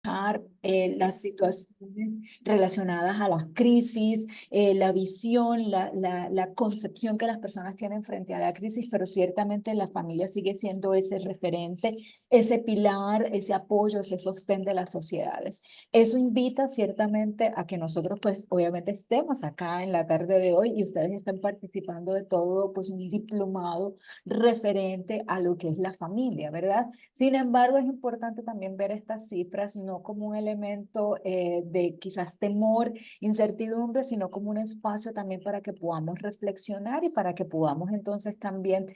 las situaciones relacionadas a las crisis, la visión, la concepción que las personas tienen frente a la crisis, pero ciertamente la familia sigue siendo ese referente, ese pilar, ese apoyo, ese sostén de las sociedades. Eso invita ciertamente a que nosotros, pues obviamente estemos acá en la tarde de hoy y ustedes están participando de todo, pues un diplomado referente a lo que es la familia, ¿verdad? Sin embargo, es importante también ver estas cifras no como un elemento de quizás temor, incertidumbre, sino como un espacio también para que podamos reflexionar y para que podamos entonces también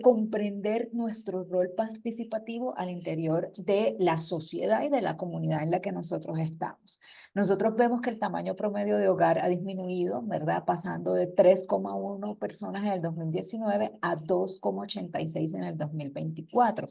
comprender nuestro rol participativo al interior de la sociedad y de la comunidad en la que nosotros estamos. Nosotros vemos que el tamaño promedio de hogar ha disminuido, ¿verdad? Pasando de 3,1 personas en el 2019 a 2,86 en el 2024.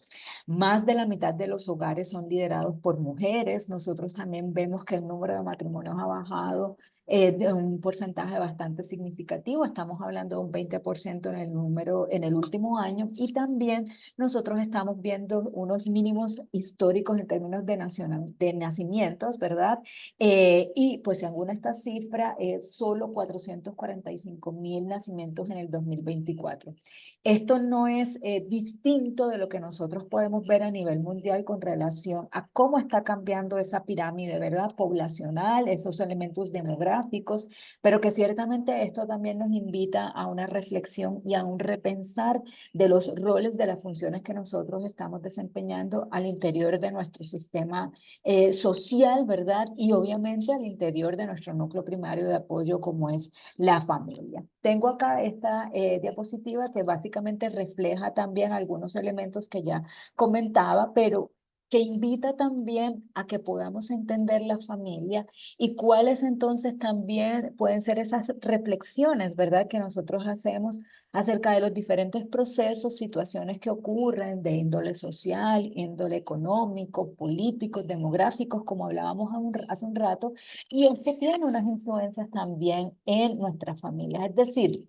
Más de la mitad de los hogares son liderados por mujeres. Nosotros también vemos que el número de matrimonios ha bajado de un porcentaje bastante significativo. Estamos hablando de un 20% en el número en el último año. Y también nosotros estamos viendo unos mínimos históricos en términos de nacimientos, ¿verdad? Y pues según esta cifra, solo 445.000 nacimientos en el 2024. Esto no es distinto de lo que nosotros podemos ver a nivel mundial con relación a cómo está cambiando esa pirámide, ¿verdad? Poblacional, esos elementos demográficos, pero que ciertamente esto también nos invita a una reflexión y a un repensar de los roles, de las funciones que nosotros estamos desempeñando al interior de nuestro sistema social, ¿verdad? Y obviamente al interior de nuestro núcleo primario de apoyo como es la familia. Tengo acá esta diapositiva que básicamente refleja también algunos elementos que ya comentaba, pero que invita también a que podamos entender la familia y cuáles entonces también pueden ser esas reflexiones, ¿verdad?, que nosotros hacemos acerca de los diferentes procesos, situaciones que ocurren de índole social, índole económico, políticos, demográficos, como hablábamos hace un rato, y esto tiene unas influencias también en nuestras familias. Es decir,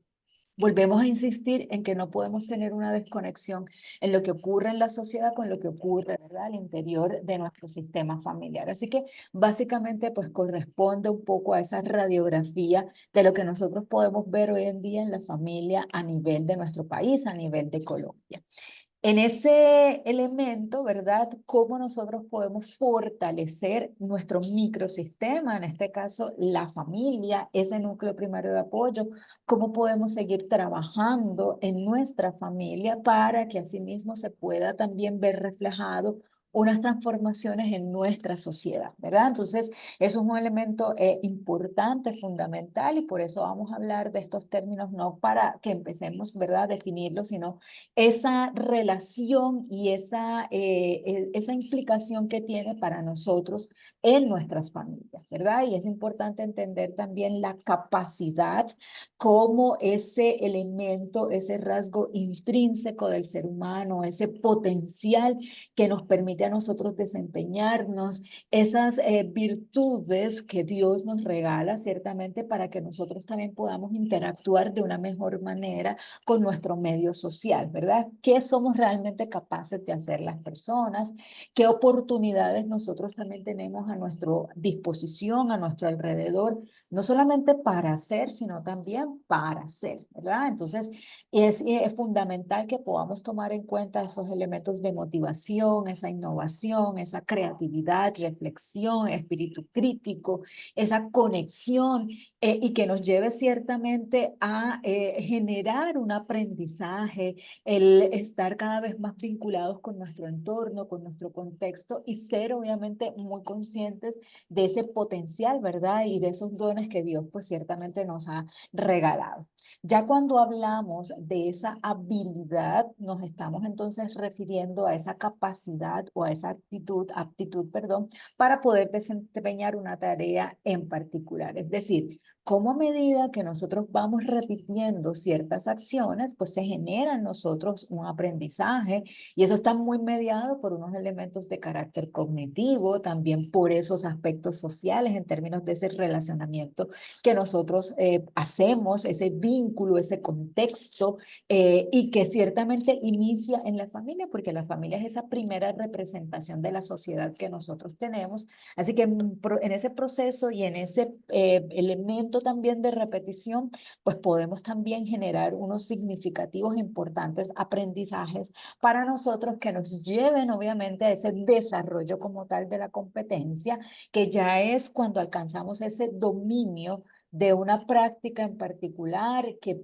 volvemos a insistir en que no podemos tener una desconexión en lo que ocurre en la sociedad con lo que ocurre, ¿verdad?, al interior de nuestro sistema familiar. Así que básicamente pues corresponde un poco a esa radiografía de lo que nosotros podemos ver hoy en día en la familia a nivel de nuestro país, a nivel de Colombia. En ese elemento, ¿verdad? ¿Cómo nosotros podemos fortalecer nuestro microsistema, en este caso la familia, ese núcleo primario de apoyo? ¿Cómo podemos seguir trabajando en nuestra familia para que asimismo se pueda también ver reflejado unas transformaciones en nuestra sociedad, ¿verdad? Entonces, eso es un elemento importante, fundamental, y por eso vamos a hablar de estos términos, no para que empecemos, ¿verdad?, a definirlos, sino esa relación y esa implicación que tiene para nosotros en nuestras familias, ¿verdad? Y es importante entender también la capacidad como ese elemento, ese rasgo intrínseco del ser humano, ese potencial que nos permite a nosotros desempeñarnos, esas virtudes que Dios nos regala ciertamente para que nosotros también podamos interactuar de una mejor manera con nuestro medio social, ¿verdad? ¿Qué somos realmente capaces de hacer las personas? ¿Qué oportunidades nosotros también tenemos a nuestra disposición, a nuestro alrededor? No solamente para hacer, sino también para hacer, ¿verdad? Entonces, es fundamental que podamos tomar en cuenta esos elementos de motivación, esa innovación, esa creatividad, reflexión, espíritu crítico, esa conexión y que nos lleve ciertamente a generar un aprendizaje, el estar cada vez más vinculados con nuestro entorno, con nuestro contexto y ser obviamente muy conscientes de ese potencial, ¿verdad? Y de esos dones que Dios pues ciertamente nos ha regalado. Ya cuando hablamos de esa habilidad, nos estamos entonces refiriendo a esa capacidad o a esa aptitud, perdón, para poder desempeñar una tarea en particular. Es decir, cómo a medida que nosotros vamos repitiendo ciertas acciones, pues se genera en nosotros un aprendizaje y eso está muy mediado por unos elementos de carácter cognitivo, también por esos aspectos sociales en términos de ese relacionamiento que nosotros hacemos, ese vínculo, ese contexto y que ciertamente inicia en la familia, porque la familia es esa primera representación de la sociedad que nosotros tenemos. Así que en ese proceso y en ese elemento también de repetición, pues podemos también generar unos significativos, importantes aprendizajes para nosotros que nos lleven obviamente a ese desarrollo como tal de la competencia, que ya es cuando alcanzamos ese dominio de una práctica en particular que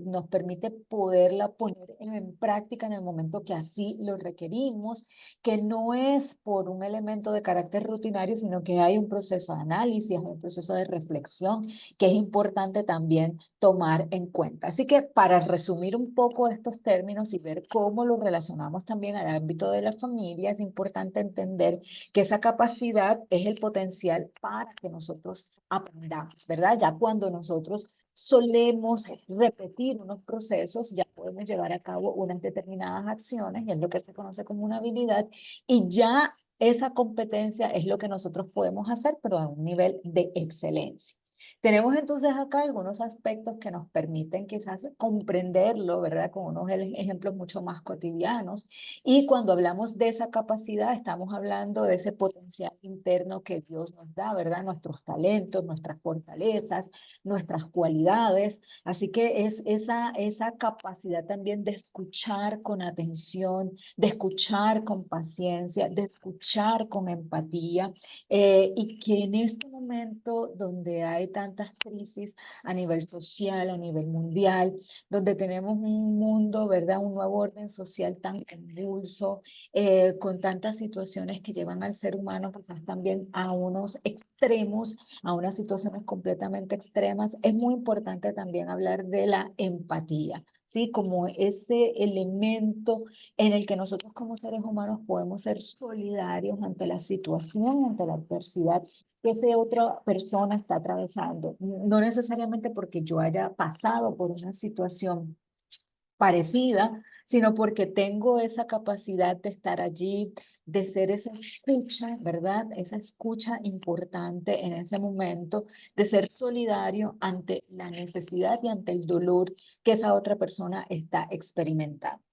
nos permite poderla poner en práctica en el momento que así lo requerimos, que no es por un elemento de carácter rutinario, sino que hay un proceso de análisis, hay un proceso de reflexión que es importante también tomar en cuenta. Así que para resumir un poco estos términos y ver cómo los relacionamos también al ámbito de la familia, es importante entender que esa capacidad es el potencial para que nosotros aprendamos, ¿verdad? Ya cuando nosotros solemos repetir unos procesos, ya podemos llevar a cabo unas determinadas acciones, y es lo que se conoce como una habilidad, y ya esa competencia es lo que nosotros podemos hacer, pero a un nivel de excelencia. Tenemos entonces acá algunos aspectos que nos permiten quizás comprenderlo, ¿verdad? Con unos ejemplos mucho más cotidianos. Y cuando hablamos de esa capacidad, estamos hablando de ese potencial interno que Dios nos da, ¿verdad? Nuestros talentos, nuestras fortalezas, nuestras cualidades. Así que es esa capacidad también de escuchar con atención, de escuchar con paciencia, de escuchar con empatía, y que en este momento donde hay tantas crisis a nivel social, a nivel mundial, donde tenemos un mundo, ¿verdad? Un nuevo orden social tan convulso, con tantas situaciones que llevan al ser humano quizás también a unos extremos, a unas situaciones completamente extremas, es muy importante también hablar de la empatía, ¿sí? Como ese elemento en el que nosotros como seres humanos podemos ser solidarios ante la situación, ante la adversidad que esa otra persona está atravesando. No necesariamente porque yo haya pasado por una situación parecida, sino porque tengo esa capacidad de estar allí, de ser esa escucha, ¿verdad? Esa escucha importante en ese momento, de ser solidario ante la necesidad y ante el dolor que esa otra persona está experimentando.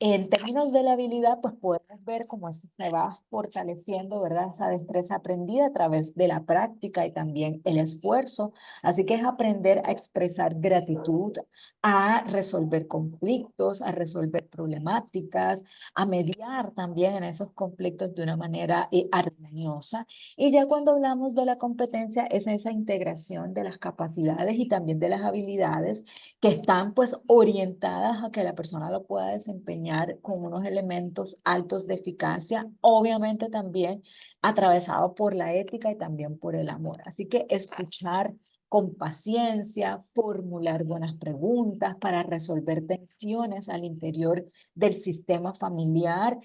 En términos de la habilidad, pues podemos ver cómo se va fortaleciendo, ¿verdad? Esa destreza aprendida a través de la práctica y también el esfuerzo. Así que es aprender a expresar gratitud, a resolver conflictos, a resolver problemáticas, a mediar también en esos conflictos de una manera armoniosa. Y ya cuando hablamos de la competencia, es esa integración de las capacidades y también de las habilidades que están pues orientadas a que la persona lo pueda desempeñar con unos elementos altos de eficacia, obviamente también atravesado por la ética y también por el amor. Así que escuchar con paciencia, formular buenas preguntas para resolver tensiones al interior del sistema familiar,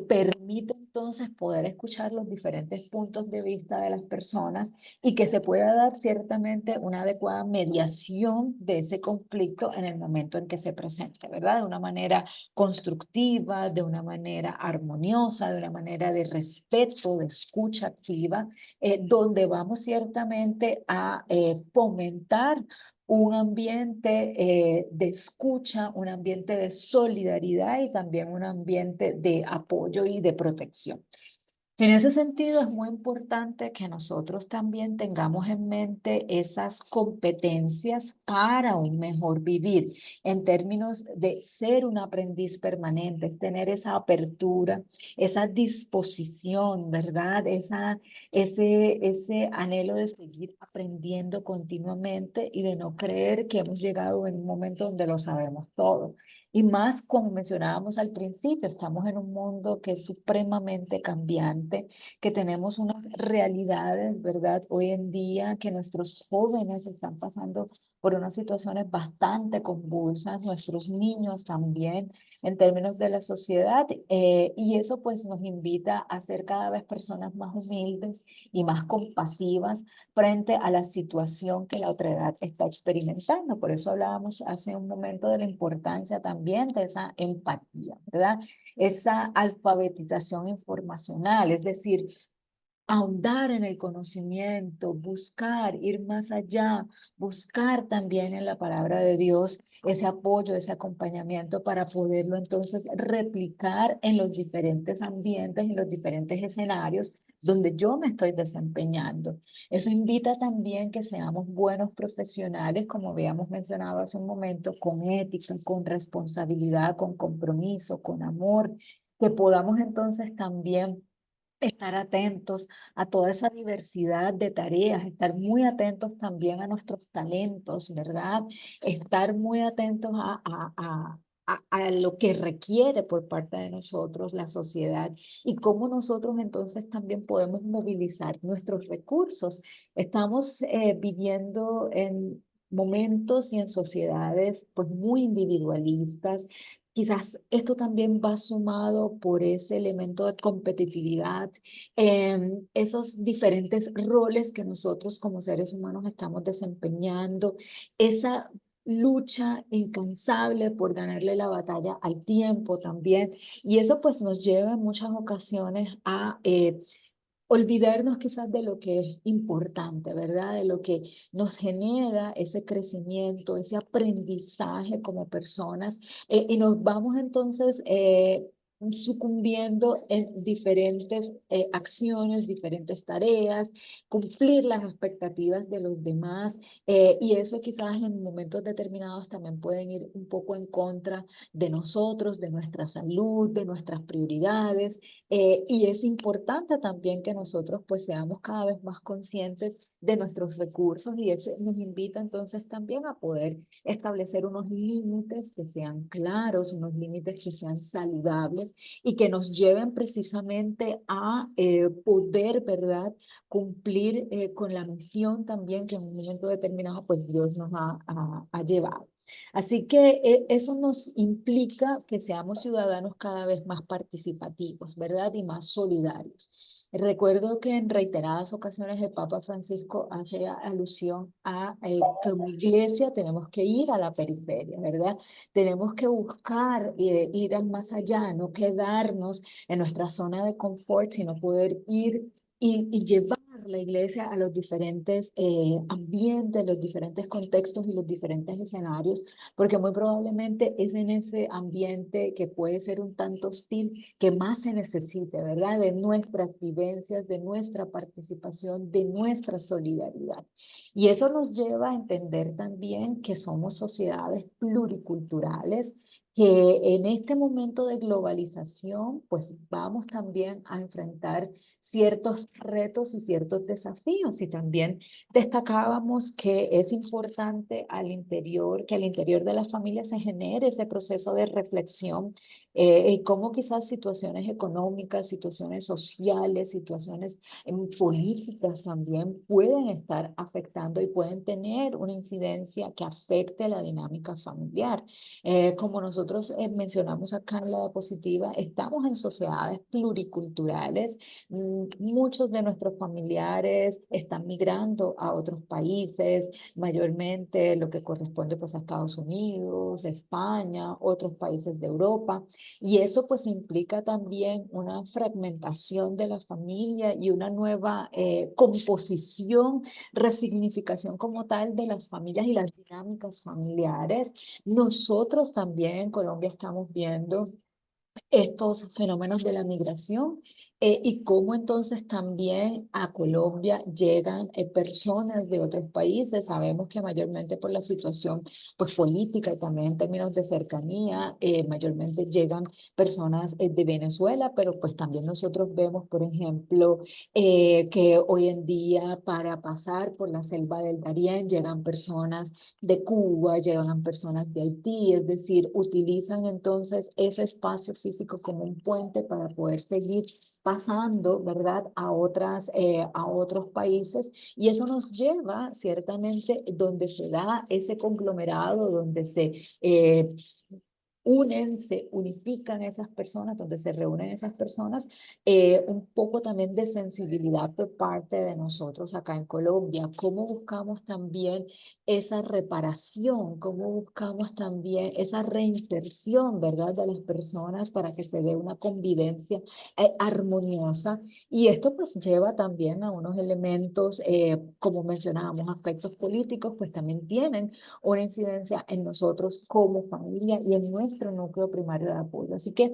permite entonces poder escuchar los diferentes puntos de vista de las personas y que se pueda dar ciertamente una adecuada mediación de ese conflicto en el momento en que se presente, ¿verdad? De una manera constructiva, de una manera armoniosa, de una manera de respeto, de escucha activa, donde vamos ciertamente a fomentar un ambiente de escucha, un ambiente de solidaridad y también un ambiente de apoyo y de protección. En ese sentido, es muy importante que nosotros también tengamos en mente esas competencias para un mejor vivir, en términos de ser un aprendiz permanente, tener esa apertura, esa disposición, ¿verdad? Ese anhelo de seguir aprendiendo continuamente y de no creer que hemos llegado en un momento donde lo sabemos todo. Y más, como mencionábamos al principio, estamos en un mundo que es supremamente cambiante, que tenemos unas realidades, ¿verdad? Hoy en día que nuestros jóvenes están pasando por unas situaciones bastante convulsas, nuestros niños también en términos de la sociedad, y eso pues nos invita a ser cada vez personas más humildes y más compasivas frente a la situación que la otra edad está experimentando. Por eso hablábamos hace un momento de la importancia también de esa empatía, ¿verdad? Esa alfabetización informacional, es decir, ahondar en el conocimiento, buscar ir más allá, buscar también en la palabra de Dios ese apoyo, ese acompañamiento para poderlo entonces replicar en los diferentes ambientes, en los diferentes escenarios donde yo me estoy desempeñando. Eso invita también que seamos buenos profesionales, como habíamos mencionado hace un momento, con ética, con responsabilidad, con compromiso, con amor, que podamos entonces también estar atentos a toda esa diversidad de tareas, estar muy atentos también a nuestros talentos, ¿verdad? Estar muy atentos a lo que requiere por parte de nosotros la sociedad y cómo nosotros entonces también podemos movilizar nuestros recursos. Estamos viviendo en momentos y en sociedades pues muy individualistas. Quizás esto también va sumado por ese elemento de competitividad, esos diferentes roles que nosotros como seres humanos estamos desempeñando, esa lucha incansable por ganarle la batalla al tiempo también. Y eso pues nos lleva en muchas ocasiones a olvidarnos quizás de lo que es importante, ¿verdad? De lo que nos genera ese crecimiento, ese aprendizaje como personas, y nos vamos entonces sucumbiendo en diferentes acciones, diferentes tareas, cumplir las expectativas de los demás, y eso quizás en momentos determinados también pueden ir un poco en contra de nosotros, de nuestra salud, de nuestras prioridades. Y es importante también que nosotros pues seamos cada vez más conscientes de nuestros recursos y eso nos invita entonces también a poder establecer unos límites que sean claros, unos límites que sean saludables y que nos lleven precisamente a poder, ¿verdad?, cumplir con la misión también que en un momento determinado pues Dios nos ha llevado. Así que eso nos implica que seamos ciudadanos cada vez más participativos, ¿verdad? Y más solidarios. Recuerdo que en reiteradas ocasiones el Papa Francisco hace alusión a que como iglesia tenemos que ir a la periferia, ¿verdad? Tenemos que buscar ir al más allá, no quedarnos en nuestra zona de confort, sino poder ir y llevar la iglesia a los diferentes ambientes, los diferentes contextos y los diferentes escenarios, porque muy probablemente es en ese ambiente que puede ser un tanto hostil que más se necesite, ¿verdad? De nuestras vivencias, de nuestra participación, de nuestra solidaridad. Y eso nos lleva a entender también que somos sociedades pluriculturales, que en este momento de globalización, pues vamos también a enfrentar ciertos retos y ciertos desafíos. Y también destacábamos que es importante que al interior de la familia se genere ese proceso de reflexión y cómo quizás situaciones económicas, situaciones sociales, situaciones políticas también pueden estar afectando y pueden tener una incidencia que afecte la dinámica familiar. Como nosotros mencionamos acá en la diapositiva, estamos en sociedades pluriculturales. Muchos de nuestros familiares están migrando a otros países, mayormente lo que corresponde pues a Estados Unidos, España, otros países de Europa, y eso pues implica también una fragmentación de la familia y una nueva composición, resignificación como tal de las familias y las dinámicas familiares. Nosotros también en Colombia estamos viendo estos fenómenos de la migración y cómo entonces también a Colombia llegan personas de otros países. Sabemos que mayormente por la situación pues, política y también en términos de cercanía, mayormente llegan personas de Venezuela, pero pues también nosotros vemos, por ejemplo, que hoy en día para pasar por la selva del Darién llegan personas de Cuba, llegan personas de Haití, es decir, utilizan entonces ese espacio físico como un puente para poder seguir pasando, ¿verdad?, a otros países, y eso nos lleva ciertamente donde se da ese conglomerado, donde se unifican esas personas, donde se reúnen esas personas, un poco también de sensibilidad por parte de nosotros acá en Colombia. ¿Cómo buscamos también esa reparación? ¿Cómo buscamos también esa reinserción, verdad, de las personas para que se dé una convivencia armoniosa? Y esto pues lleva también a unos elementos, como mencionábamos, aspectos políticos, pues también tienen una incidencia en nosotros como familia y en nuestro núcleo primario de apoyo. Así que,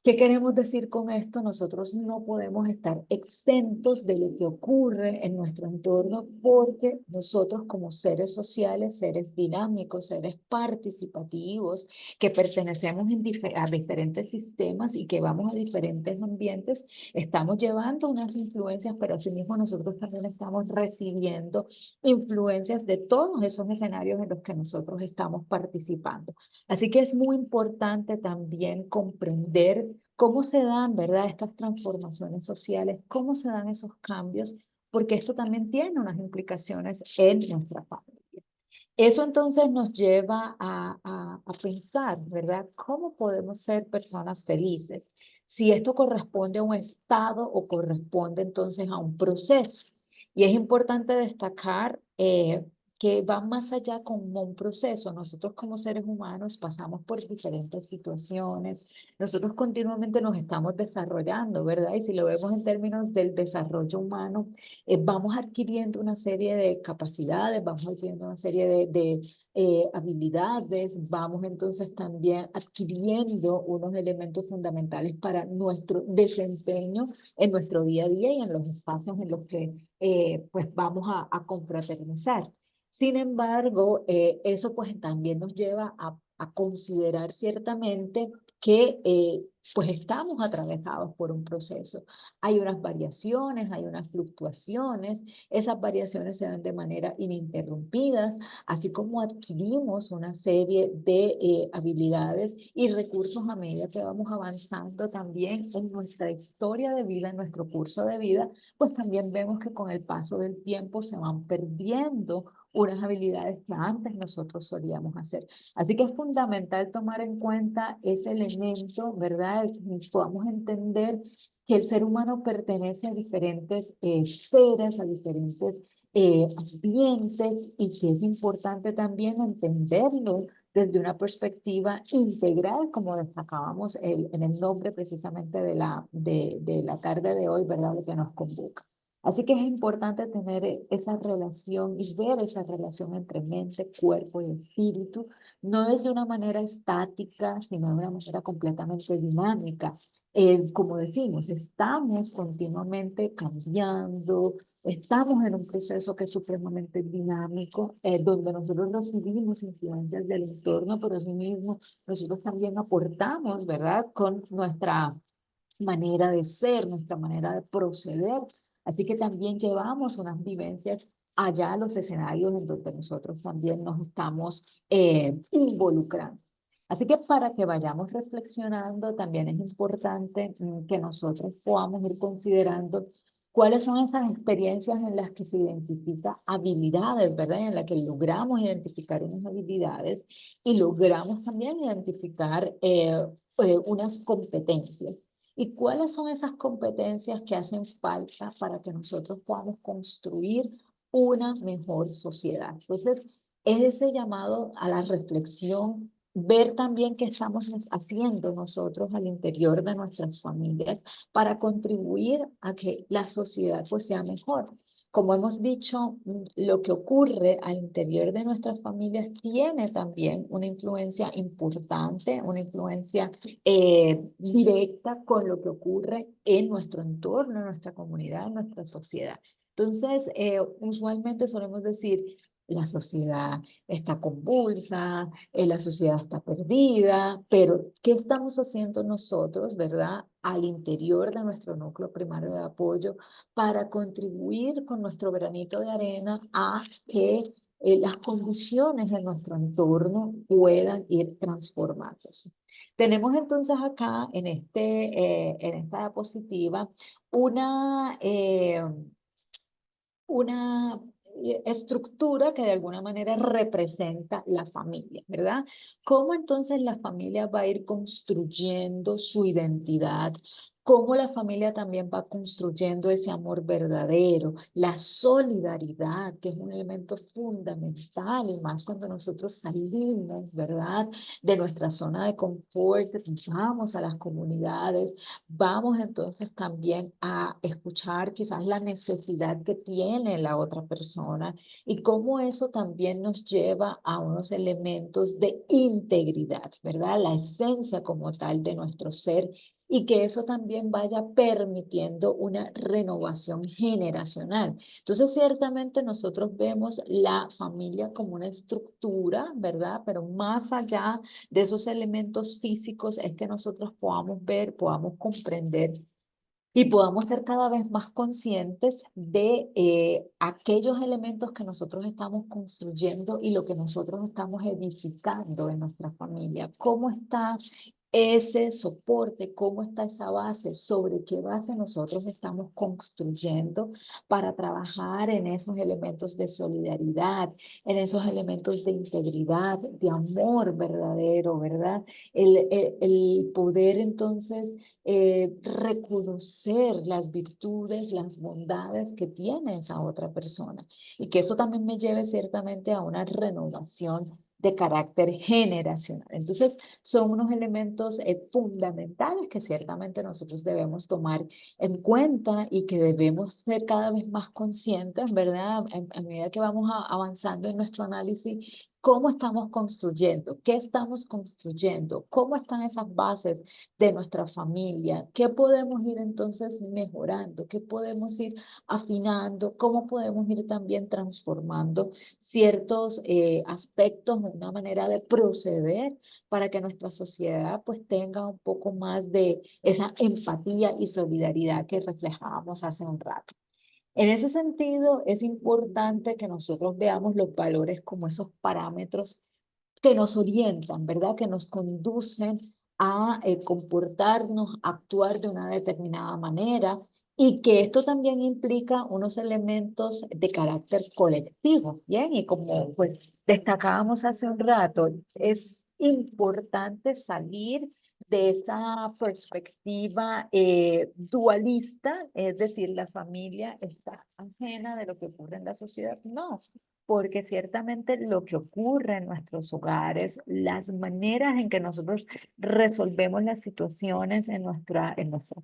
¿qué queremos decir con esto? Nosotros no podemos estar exentos de lo que ocurre en nuestro entorno porque nosotros como seres sociales, seres dinámicos, seres participativos, que pertenecemos a diferentes sistemas y que vamos a diferentes ambientes, estamos llevando unas influencias, pero asimismo nosotros también estamos recibiendo influencias de todos esos escenarios en los que nosotros estamos participando. Así que es muy importante también comprender cómo se dan, ¿verdad?, estas transformaciones sociales, cómo se dan esos cambios, porque esto también tiene unas implicaciones en nuestra familia. Eso entonces nos lleva a pensar, ¿verdad?, cómo podemos ser personas felices, si esto corresponde a un estado o corresponde entonces a un proceso. Y es importante destacar que va más allá como un proceso. Nosotros como seres humanos pasamos por diferentes situaciones, nosotros continuamente nos estamos desarrollando, ¿verdad? Y si lo vemos en términos del desarrollo humano, vamos adquiriendo una serie de capacidades, vamos adquiriendo una serie de habilidades, vamos entonces también adquiriendo unos elementos fundamentales para nuestro desempeño en nuestro día a día y en los espacios en los que pues vamos a confraternizar. Sin embargo, eso pues también nos lleva a considerar ciertamente que pues estamos atravesados por un proceso. Hay unas variaciones, hay unas fluctuaciones, esas variaciones se dan de manera ininterrumpidas, así como adquirimos una serie de habilidades y recursos a medida que vamos avanzando también en nuestra historia de vida, en nuestro curso de vida, pues también vemos que con el paso del tiempo se van perdiendo unas habilidades que antes nosotros solíamos hacer. Así que es fundamental tomar en cuenta ese elemento, ¿verdad? Que podamos entender que el ser humano pertenece a diferentes esferas, a diferentes ambientes y que es importante también entenderlo desde una perspectiva integral, como destacábamos en el nombre precisamente de la tarde de hoy, ¿verdad? Lo que nos convoca. Así que es importante tener esa relación y ver esa relación entre mente, cuerpo y espíritu, no desde una manera estática, sino de una manera completamente dinámica. Como decimos, estamos continuamente cambiando, estamos en un proceso que es supremamente dinámico, donde nosotros recibimos influencias del entorno, pero asimismo nosotros también aportamos, ¿verdad?, con nuestra manera de ser, nuestra manera de proceder. Así que también llevamos unas vivencias allá a los escenarios en donde nosotros también nos estamos involucrando. Así que para que vayamos reflexionando, también es importante que nosotros podamos ir considerando cuáles son esas experiencias en las que se identifica habilidades, ¿verdad? En las que logramos identificar unas habilidades y logramos también identificar unas competencias. ¿Y cuáles son esas competencias que hacen falta para que nosotros podamos construir una mejor sociedad? Entonces, es ese llamado a la reflexión, ver también qué estamos haciendo nosotros al interior de nuestras familias para contribuir a que la sociedad pues sea mejor. Como hemos dicho, lo que ocurre al interior de nuestras familias tiene también una influencia importante, una influencia directa con lo que ocurre en nuestro entorno, en nuestra comunidad, en nuestra sociedad. Entonces, usualmente solemos decir, la sociedad está convulsa, la sociedad está perdida, pero ¿qué estamos haciendo nosotros, verdad, al interior de nuestro núcleo primario de apoyo para contribuir con nuestro granito de arena a que las condiciones de nuestro entorno puedan ir transformándose. Tenemos entonces acá en esta diapositiva una, una estructura que de alguna manera representa la familia, ¿verdad? ¿Cómo entonces la familia va a ir construyendo su identidad? ¿Cómo la familia también va construyendo ese amor verdadero, la solidaridad, que es un elemento fundamental, y más cuando nosotros salimos, ¿verdad? De nuestra zona de confort, vamos a las comunidades, vamos entonces también a escuchar quizás la necesidad que tiene la otra persona y cómo eso también nos lleva a unos elementos de integridad, ¿verdad? La esencia como tal de nuestro ser y que eso también vaya permitiendo una renovación generacional. Entonces, ciertamente nosotros vemos la familia como una estructura, ¿verdad? Pero más allá de esos elementos físicos es que nosotros podamos ver, podamos comprender y podamos ser cada vez más conscientes de aquellos elementos que nosotros estamos construyendo y lo que nosotros estamos edificando en nuestra familia. ¿Cómo está ese soporte? ¿Cómo está esa base? ¿Sobre qué base nosotros estamos construyendo para trabajar en esos elementos de solidaridad, en esos elementos de integridad, de amor verdadero, ¿verdad? El poder entonces reconocer las virtudes, las bondades que tiene esa otra persona y que eso también me lleve ciertamente a una renovación de carácter generacional. Entonces, son unos elementos fundamentales que ciertamente nosotros debemos tomar en cuenta y que debemos ser cada vez más conscientes, ¿verdad? A medida que vamos avanzando en nuestro análisis, cómo estamos construyendo, qué estamos construyendo, cómo están esas bases de nuestra familia, qué podemos ir entonces mejorando, qué podemos ir afinando, cómo podemos ir también transformando ciertos aspectos, una manera de proceder para que nuestra sociedad pues tenga un poco más de esa empatía y solidaridad que reflejábamos hace un rato. En ese sentido, es importante que nosotros veamos los valores como esos parámetros que nos orientan, ¿verdad? Que nos conducen a comportarnos, actuar de una determinada manera y que esto también implica unos elementos de carácter colectivo, ¿bien? Y como pues destacábamos hace un rato, es importante salir de esa perspectiva dualista, es decir, la familia está ajena de lo que ocurre en la sociedad. No, porque ciertamente lo que ocurre en nuestros hogares, las maneras en que nosotros resolvemos las situaciones en nuestra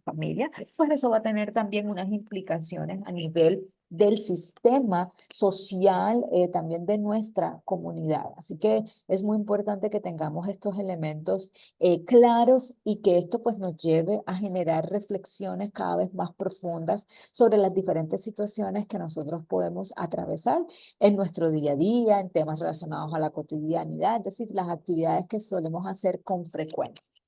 familia, pues eso va a tener también unas implicaciones a nivel del sistema social, también de nuestra comunidad. Así que es muy importante que tengamos estos elementos claros y que esto pues nos lleve a generar reflexiones cada vez más profundas sobre las diferentes situaciones que nosotros podemos atravesar en nuestro día a día, en temas relacionados a la cotidianidad, es decir, las actividades que solemos hacer con frecuencia.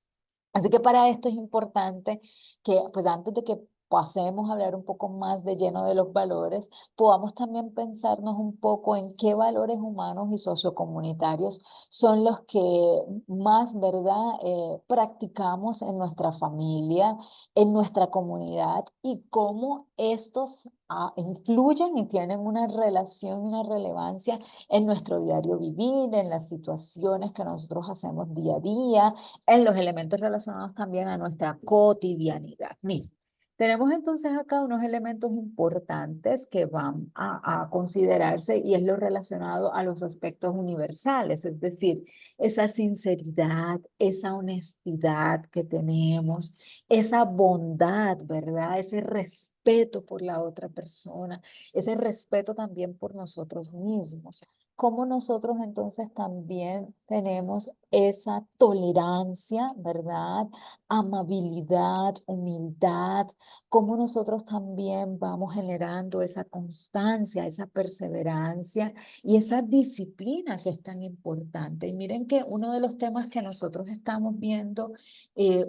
Así que para esto es importante que, pues antes de que pasemos a hablar un poco más de lleno de los valores, podamos también pensarnos un poco en qué valores humanos y sociocomunitarios son los que más, ¿verdad?, practicamos en nuestra familia, en nuestra comunidad y cómo estos influyen y tienen una relación, una relevancia en nuestro diario vivir, en las situaciones que nosotros hacemos día a día, en los elementos relacionados también a nuestra cotidianidad. Mira, tenemos entonces acá unos elementos importantes que van a considerarse y es lo relacionado a los aspectos universales, es decir, esa sinceridad, esa honestidad que tenemos, esa bondad, ¿verdad? Ese respeto por la otra persona, ese respeto también por nosotros mismos. Cómo nosotros entonces también tenemos esa tolerancia, ¿verdad? Amabilidad, humildad, cómo nosotros también vamos generando esa constancia, esa perseverancia y esa disciplina que es tan importante. Y miren que uno de los temas que nosotros estamos viendo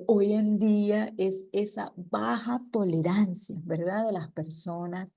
hoy en día es esa baja tolerancia, ¿verdad? De las personas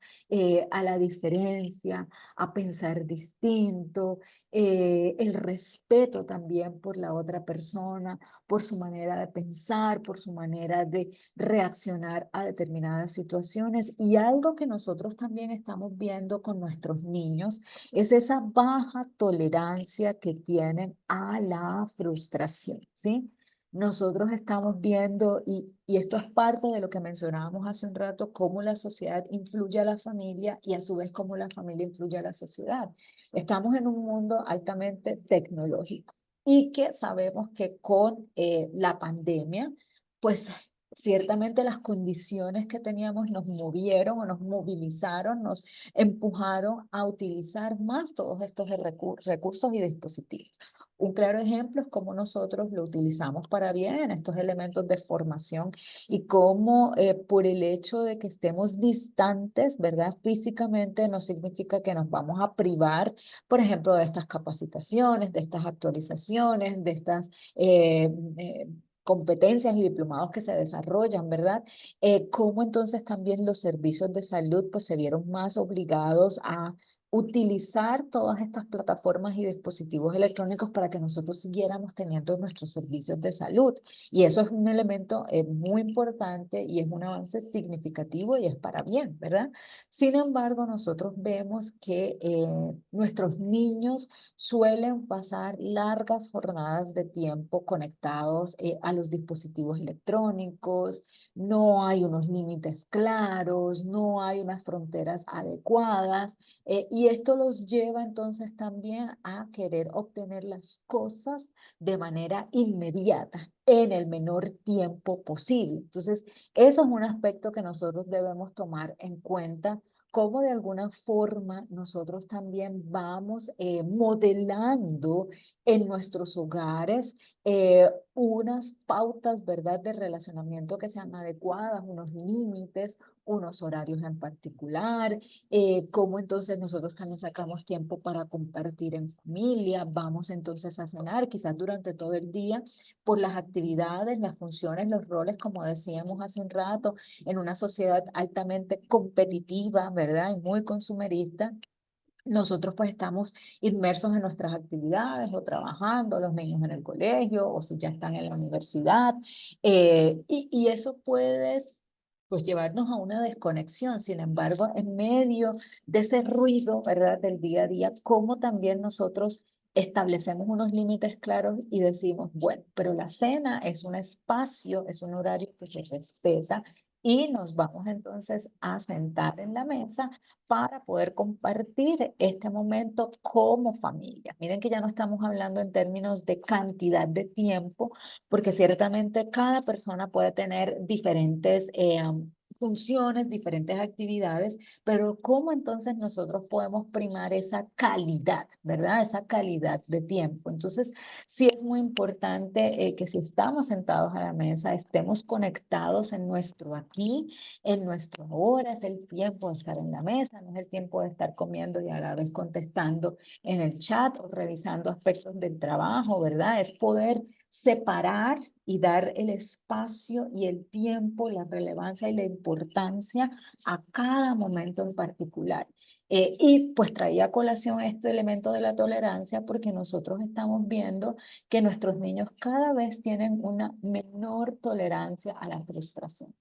a la diferencia, a pensar distinto acompañamiento, el respeto también por la otra persona, por su manera de pensar, por su manera de reaccionar a determinadas situaciones. Y algo que nosotros también estamos viendo con nuestros niños es esa baja tolerancia que tienen a la frustración, ¿sí? Nosotros estamos viendo, y esto es parte de lo que mencionábamos hace un rato, cómo la sociedad influye a la familia y a su vez cómo la familia influye a la sociedad. Estamos en un mundo altamente tecnológico y que sabemos que con la pandemia, pues ciertamente las condiciones que teníamos nos movieron o nos movilizaron, nos empujaron a utilizar más todos estos recursos y dispositivos. Un claro ejemplo es cómo nosotros lo utilizamos para bien, estos elementos de formación, y cómo por el hecho de que estemos distantes, ¿verdad? Físicamente no significa que nos vamos a privar, por ejemplo, de estas capacitaciones, de estas actualizaciones, de estas competencias y diplomados que se desarrollan, ¿verdad? Cómo entonces también los servicios de salud pues se vieron más obligados a utilizar todas estas plataformas y dispositivos electrónicos para que nosotros siguiéramos teniendo nuestros servicios de salud. Y eso es un elemento muy importante y es un avance significativo y es para bien, ¿verdad? Sin embargo, nosotros vemos que nuestros niños suelen pasar largas jornadas de tiempo conectados a los dispositivos electrónicos, no hay unos límites claros, no hay unas fronteras adecuadas, y esto los lleva entonces también a querer obtener las cosas de manera inmediata, en el menor tiempo posible. Entonces, eso es un aspecto que nosotros debemos tomar en cuenta, cómo de alguna forma nosotros también vamos modelando en nuestros hogares unas pautas, ¿verdad?, de relacionamiento que sean adecuadas, unos límites, unos horarios en particular, cómo entonces nosotros también sacamos tiempo para compartir en familia, vamos entonces a cenar, quizás durante todo el día, por las actividades, las funciones, los roles, como decíamos hace un rato, en una sociedad altamente competitiva, ¿verdad? Y muy consumerista. Nosotros pues estamos inmersos en nuestras actividades o trabajando, los niños en el colegio o si ya están en la universidad, y eso puede pues llevarnos a una desconexión. Sin embargo, en medio de ese ruido, ¿verdad?, del día a día, cómo también nosotros establecemos unos límites claros y decimos, bueno, pero la cena es un espacio, es un horario que se respeta y nos vamos entonces a sentar en la mesa para poder compartir este momento como familia. Miren que ya no estamos hablando en términos de cantidad de tiempo, porque ciertamente cada persona puede tener diferentes funciones, diferentes actividades, pero cómo entonces nosotros podemos primar esa calidad, ¿verdad? Esa calidad de tiempo. Entonces, sí es muy importante que si estamos sentados a la mesa, estemos conectados en nuestro aquí, en nuestro ahora. Es el tiempo de estar en la mesa, no es el tiempo de estar comiendo y a la vez contestando en el chat o revisando aspectos del trabajo, ¿verdad? Es poder separar y dar el espacio y el tiempo, la relevancia y la importancia a cada momento en particular. Y pues traía a colación este elemento de la tolerancia porque nosotros estamos viendo que nuestros niños cada vez tienen una menor tolerancia a la frustración.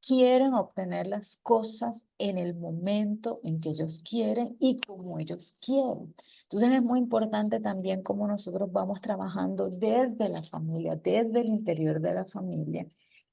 Quieren obtener las cosas en el momento en que ellos quieren y como ellos quieren. Entonces es muy importante también cómo nosotros vamos trabajando desde la familia, desde el interior de la familia,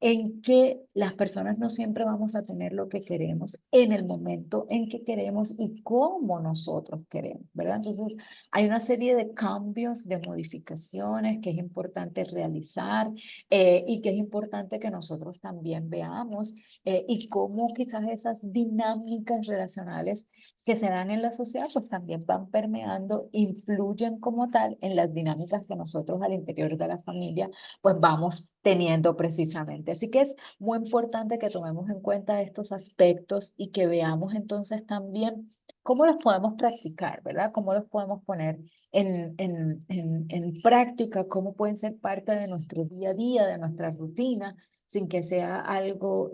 en que las personas no siempre vamos a tener lo que queremos en el momento en que queremos y como nosotros queremos, ¿verdad? Entonces hay una serie de cambios, de modificaciones que es importante realizar, y que es importante que nosotros también veamos, y cómo quizás esas dinámicas relacionales que se dan en la sociedad, pues también van permeando, influyen como tal en las dinámicas que nosotros al interior de la familia, pues vamos teniendo precisamente. Así que es muy importante que tomemos en cuenta estos aspectos y que veamos entonces también cómo los podemos practicar, ¿verdad? Cómo los podemos poner en práctica, cómo pueden ser parte de nuestro día a día, de nuestra rutina, sin que sea algo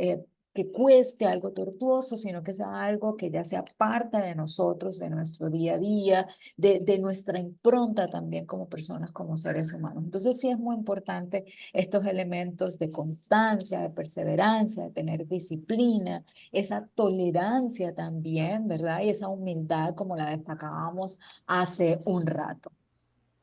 que cueste, algo tortuoso, sino que sea algo que ya sea parte de nosotros, de nuestro día a día, de nuestra impronta también como personas, como seres humanos. Entonces sí es muy importante estos elementos de constancia, de perseverancia, de tener disciplina, esa tolerancia también, ¿verdad? Y esa humildad como la destacábamos hace un rato.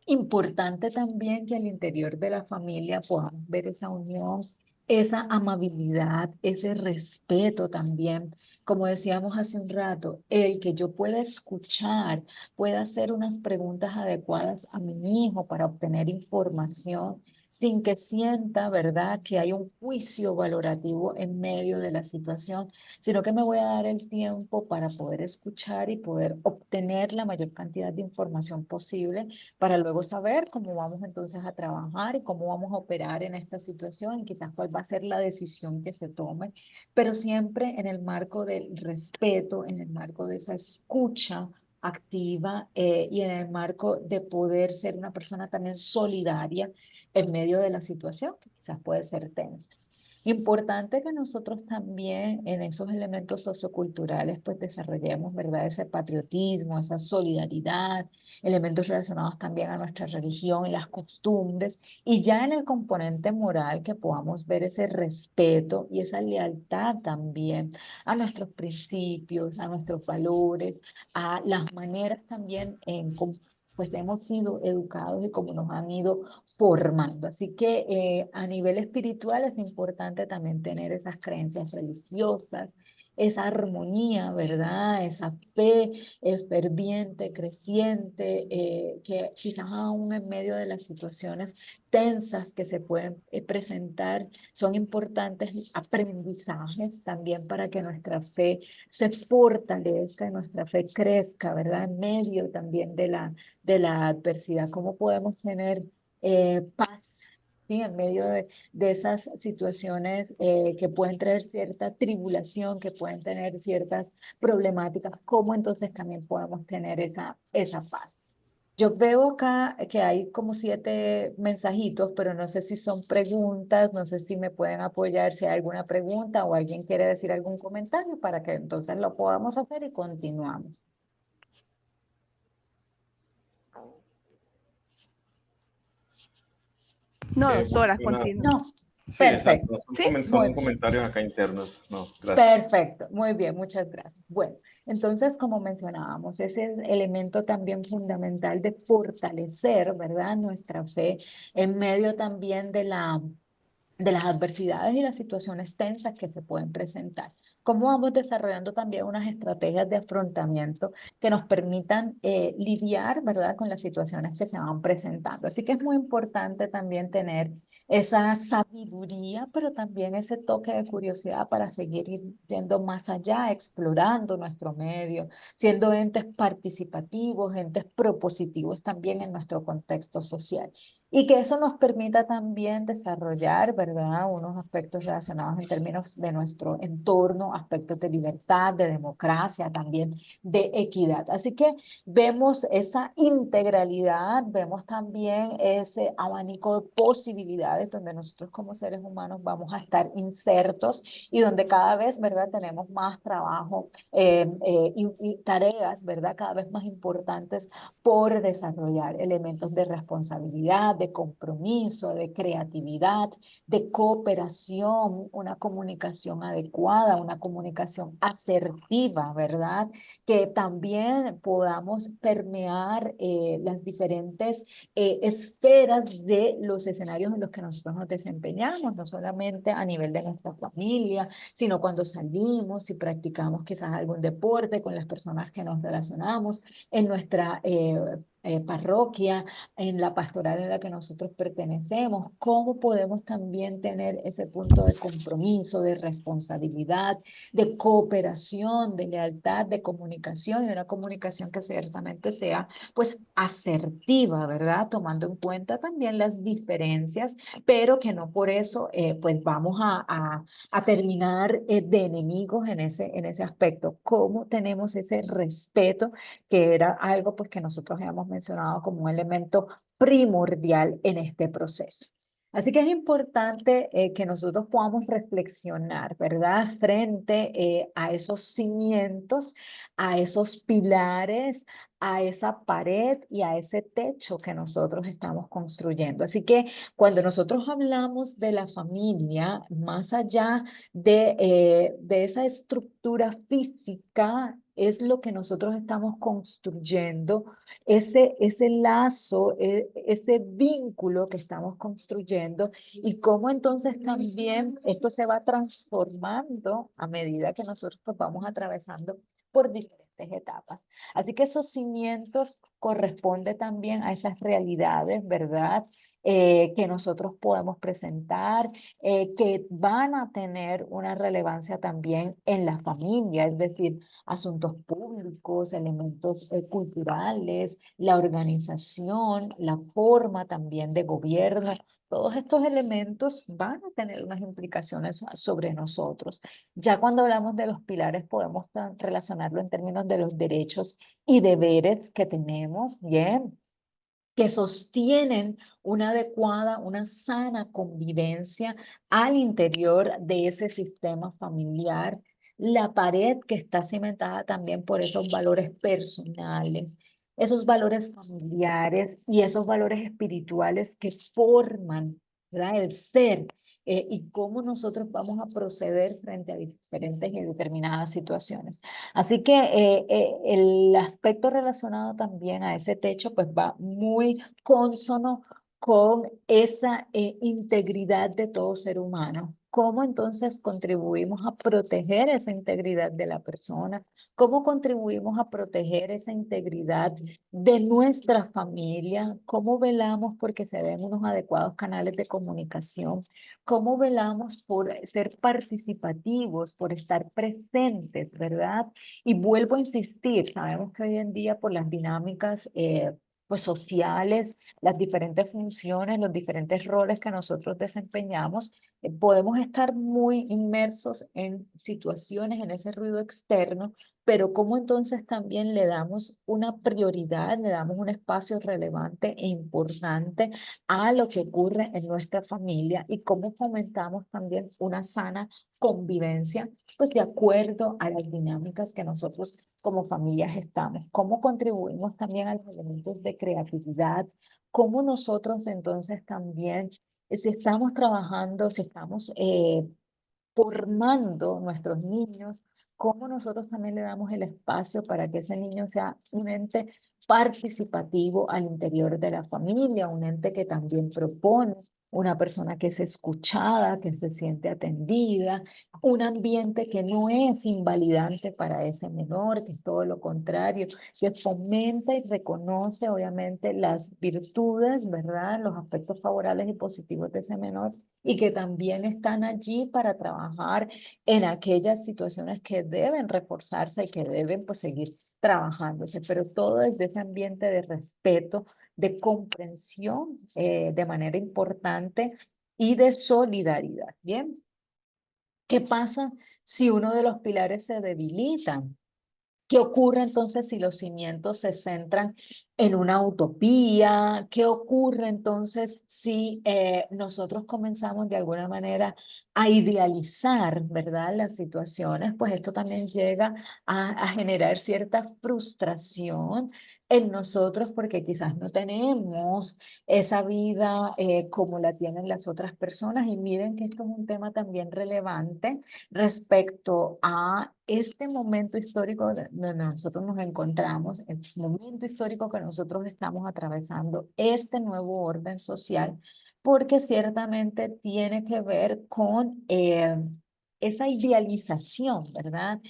Importante también que al interior de la familia podamos ver esa unión, esa amabilidad, ese respeto también. Como decíamos hace un rato, el que yo pueda escuchar, pueda hacer unas preguntas adecuadas a mi hijo para obtener información sin que sienta, ¿verdad?, que hay un juicio valorativo en medio de la situación, sino que me voy a dar el tiempo para poder escuchar y poder obtener la mayor cantidad de información posible para luego saber cómo vamos entonces a trabajar y cómo vamos a operar en esta situación y quizás cuál va a ser la decisión que se tome, pero siempre en el marco del respeto, en el marco de esa escucha activa y en el marco de poder ser una persona también solidaria en medio de la situación que quizás puede ser tensa. Importante que nosotros también en esos elementos socioculturales pues desarrollemos, ¿verdad? Ese patriotismo, esa solidaridad, elementos relacionados también a nuestra religión y las costumbres, y ya en el componente moral que podamos ver ese respeto y esa lealtad también a nuestros principios, a nuestros valores, a las maneras también en cómo pues hemos sido educados y cómo nos han ido formando. Así que a nivel espiritual es importante también tener esas creencias religiosas, esa armonía, ¿verdad? Esa fe ferviente, creciente, que quizás aún en medio de las situaciones tensas que se pueden presentar, son importantes aprendizajes también para que nuestra fe se fortalezca, nuestra fe crezca, ¿verdad? En medio también de la adversidad. ¿Cómo podemos tener paz, ¿sí? En medio de esas situaciones que pueden traer cierta tribulación, que pueden tener ciertas problemáticas, ¿cómo entonces también podemos tener esa paz? Yo veo acá que hay como 7 mensajitos, pero no sé si son preguntas, no sé si me pueden apoyar, si hay alguna pregunta o alguien quiere decir algún comentario para que entonces lo podamos hacer y continuamos. No, Pues, doctora, continúe. No, sí, perfecto. exacto. ¿Sí? Son Muy comentarios acá internos. No, gracias. Perfecto, muy bien, muchas gracias. Bueno, entonces, como mencionábamos, ese es el elemento también fundamental de fortalecer, ¿verdad?, nuestra fe en medio también de las adversidades y las situaciones tensas que se pueden presentar. Cómo vamos desarrollando también unas estrategias de afrontamiento que nos permitan lidiar, ¿verdad?, con las situaciones que se van presentando. Así que es muy importante también tener esa sabiduría, pero también ese toque de curiosidad para seguir yendo más allá, explorando nuestro medio, siendo entes participativos, entes propositivos también en nuestro contexto social. Y que eso nos permita también desarrollar, ¿verdad?, unos aspectos relacionados en términos de nuestro entorno, aspectos de libertad, de democracia, también de equidad. Así que vemos esa integralidad, vemos también ese abanico de posibilidades donde nosotros como seres humanos vamos a estar insertos y donde cada vez, ¿verdad?, tenemos más trabajo y tareas, ¿verdad?, cada vez más importantes por desarrollar elementos de responsabilidad, de compromiso, de creatividad, de cooperación, una comunicación adecuada, una comunicación asertiva, ¿verdad? Que también podamos permear las diferentes esferas de los escenarios en los que nosotros nos desempeñamos, no solamente a nivel de nuestra familia, sino cuando salimos y practicamos quizás algún deporte con las personas que nos relacionamos, en nuestra parroquia, en la pastoral en la que nosotros pertenecemos, cómo podemos también tener ese punto de compromiso, de responsabilidad, de cooperación, de lealtad, de comunicación y una comunicación que ciertamente sea pues asertiva, ¿verdad? Tomando en cuenta también las diferencias, pero que no por eso pues vamos a terminar de enemigos en ese aspecto. ¿Cómo tenemos ese respeto, que era algo pues que nosotros habíamos mencionado como un elemento primordial en este proceso? Así que es importante que nosotros podamos reflexionar, ¿verdad? Frente a esos cimientos, a esos pilares, a esa pared y a ese techo que nosotros estamos construyendo. Así que cuando nosotros hablamos de la familia, más allá de esa estructura física, es lo que nosotros estamos construyendo ese lazo, ese vínculo que estamos construyendo y cómo entonces también esto se va transformando a medida que nosotros pues, vamos atravesando por diferentes etapas. Así que esos cimientos corresponden también a esas realidades, ¿verdad? Que nosotros podemos presentar, que van a tener una relevancia también en la familia, es decir, asuntos públicos, elementos culturales, la organización, la forma también de gobierno. Todos estos elementos van a tener unas implicaciones sobre nosotros. Ya cuando hablamos de los pilares podemos relacionarlo en términos de los derechos y deberes que tenemos, bien, que sostienen una adecuada, una sana convivencia al interior de ese sistema familiar, la pared que está cimentada también por esos valores personales, esos valores familiares y esos valores espirituales que forman, ¿verdad? El ser. Y cómo nosotros vamos a proceder frente a diferentes y determinadas situaciones. Así que el aspecto relacionado también a ese techo pues va muy consono con esa integridad de todo ser humano. ¿Cómo entonces contribuimos a proteger esa integridad de la persona? ¿Cómo contribuimos a proteger esa integridad de nuestra familia? ¿Cómo velamos porque se den unos adecuados canales de comunicación? ¿Cómo velamos por ser participativos, por estar presentes, ¿verdad? Y vuelvo a insistir, sabemos que hoy en día por las dinámicas pues sociales, las diferentes funciones, los diferentes roles que nosotros desempeñamos, podemos estar muy inmersos en situaciones, en ese ruido externo, pero cómo entonces también le damos una prioridad, le damos un espacio relevante e importante a lo que ocurre en nuestra familia y cómo fomentamos también una sana convivencia pues de acuerdo a las dinámicas que nosotros como familias estamos, cómo contribuimos también a los elementos de creatividad, cómo nosotros entonces también, si estamos trabajando, si estamos formando nuestros niños, cómo nosotros también le damos el espacio para que ese niño sea un ente participativo al interior de la familia, un ente que también propone, una persona que es escuchada, que se siente atendida, un ambiente que no es invalidante para ese menor, que es todo lo contrario, que fomenta y reconoce obviamente las virtudes, ¿verdad? Los aspectos favorables y positivos de ese menor y que también están allí para trabajar en aquellas situaciones que deben reforzarse y que deben pues seguir trabajándose, pero todo desde ese ambiente de respeto, de comprensión de manera importante y de solidaridad. Bien, ¿qué pasa si uno de los pilares se debilita? ¿Qué ocurre entonces si los cimientos se centran en una utopía? ¿Qué ocurre entonces si nosotros comenzamos de alguna manera a idealizar, ¿verdad? Las situaciones, pues esto también llega a generar cierta frustración en nosotros porque quizás no tenemos esa vida como la tienen las otras personas. Y miren que esto es un tema también relevante respecto a este momento histórico donde nosotros nos encontramos, el momento histórico que nosotros estamos atravesando, este nuevo orden social, porque ciertamente tiene que ver con esa idealización, ¿verdad?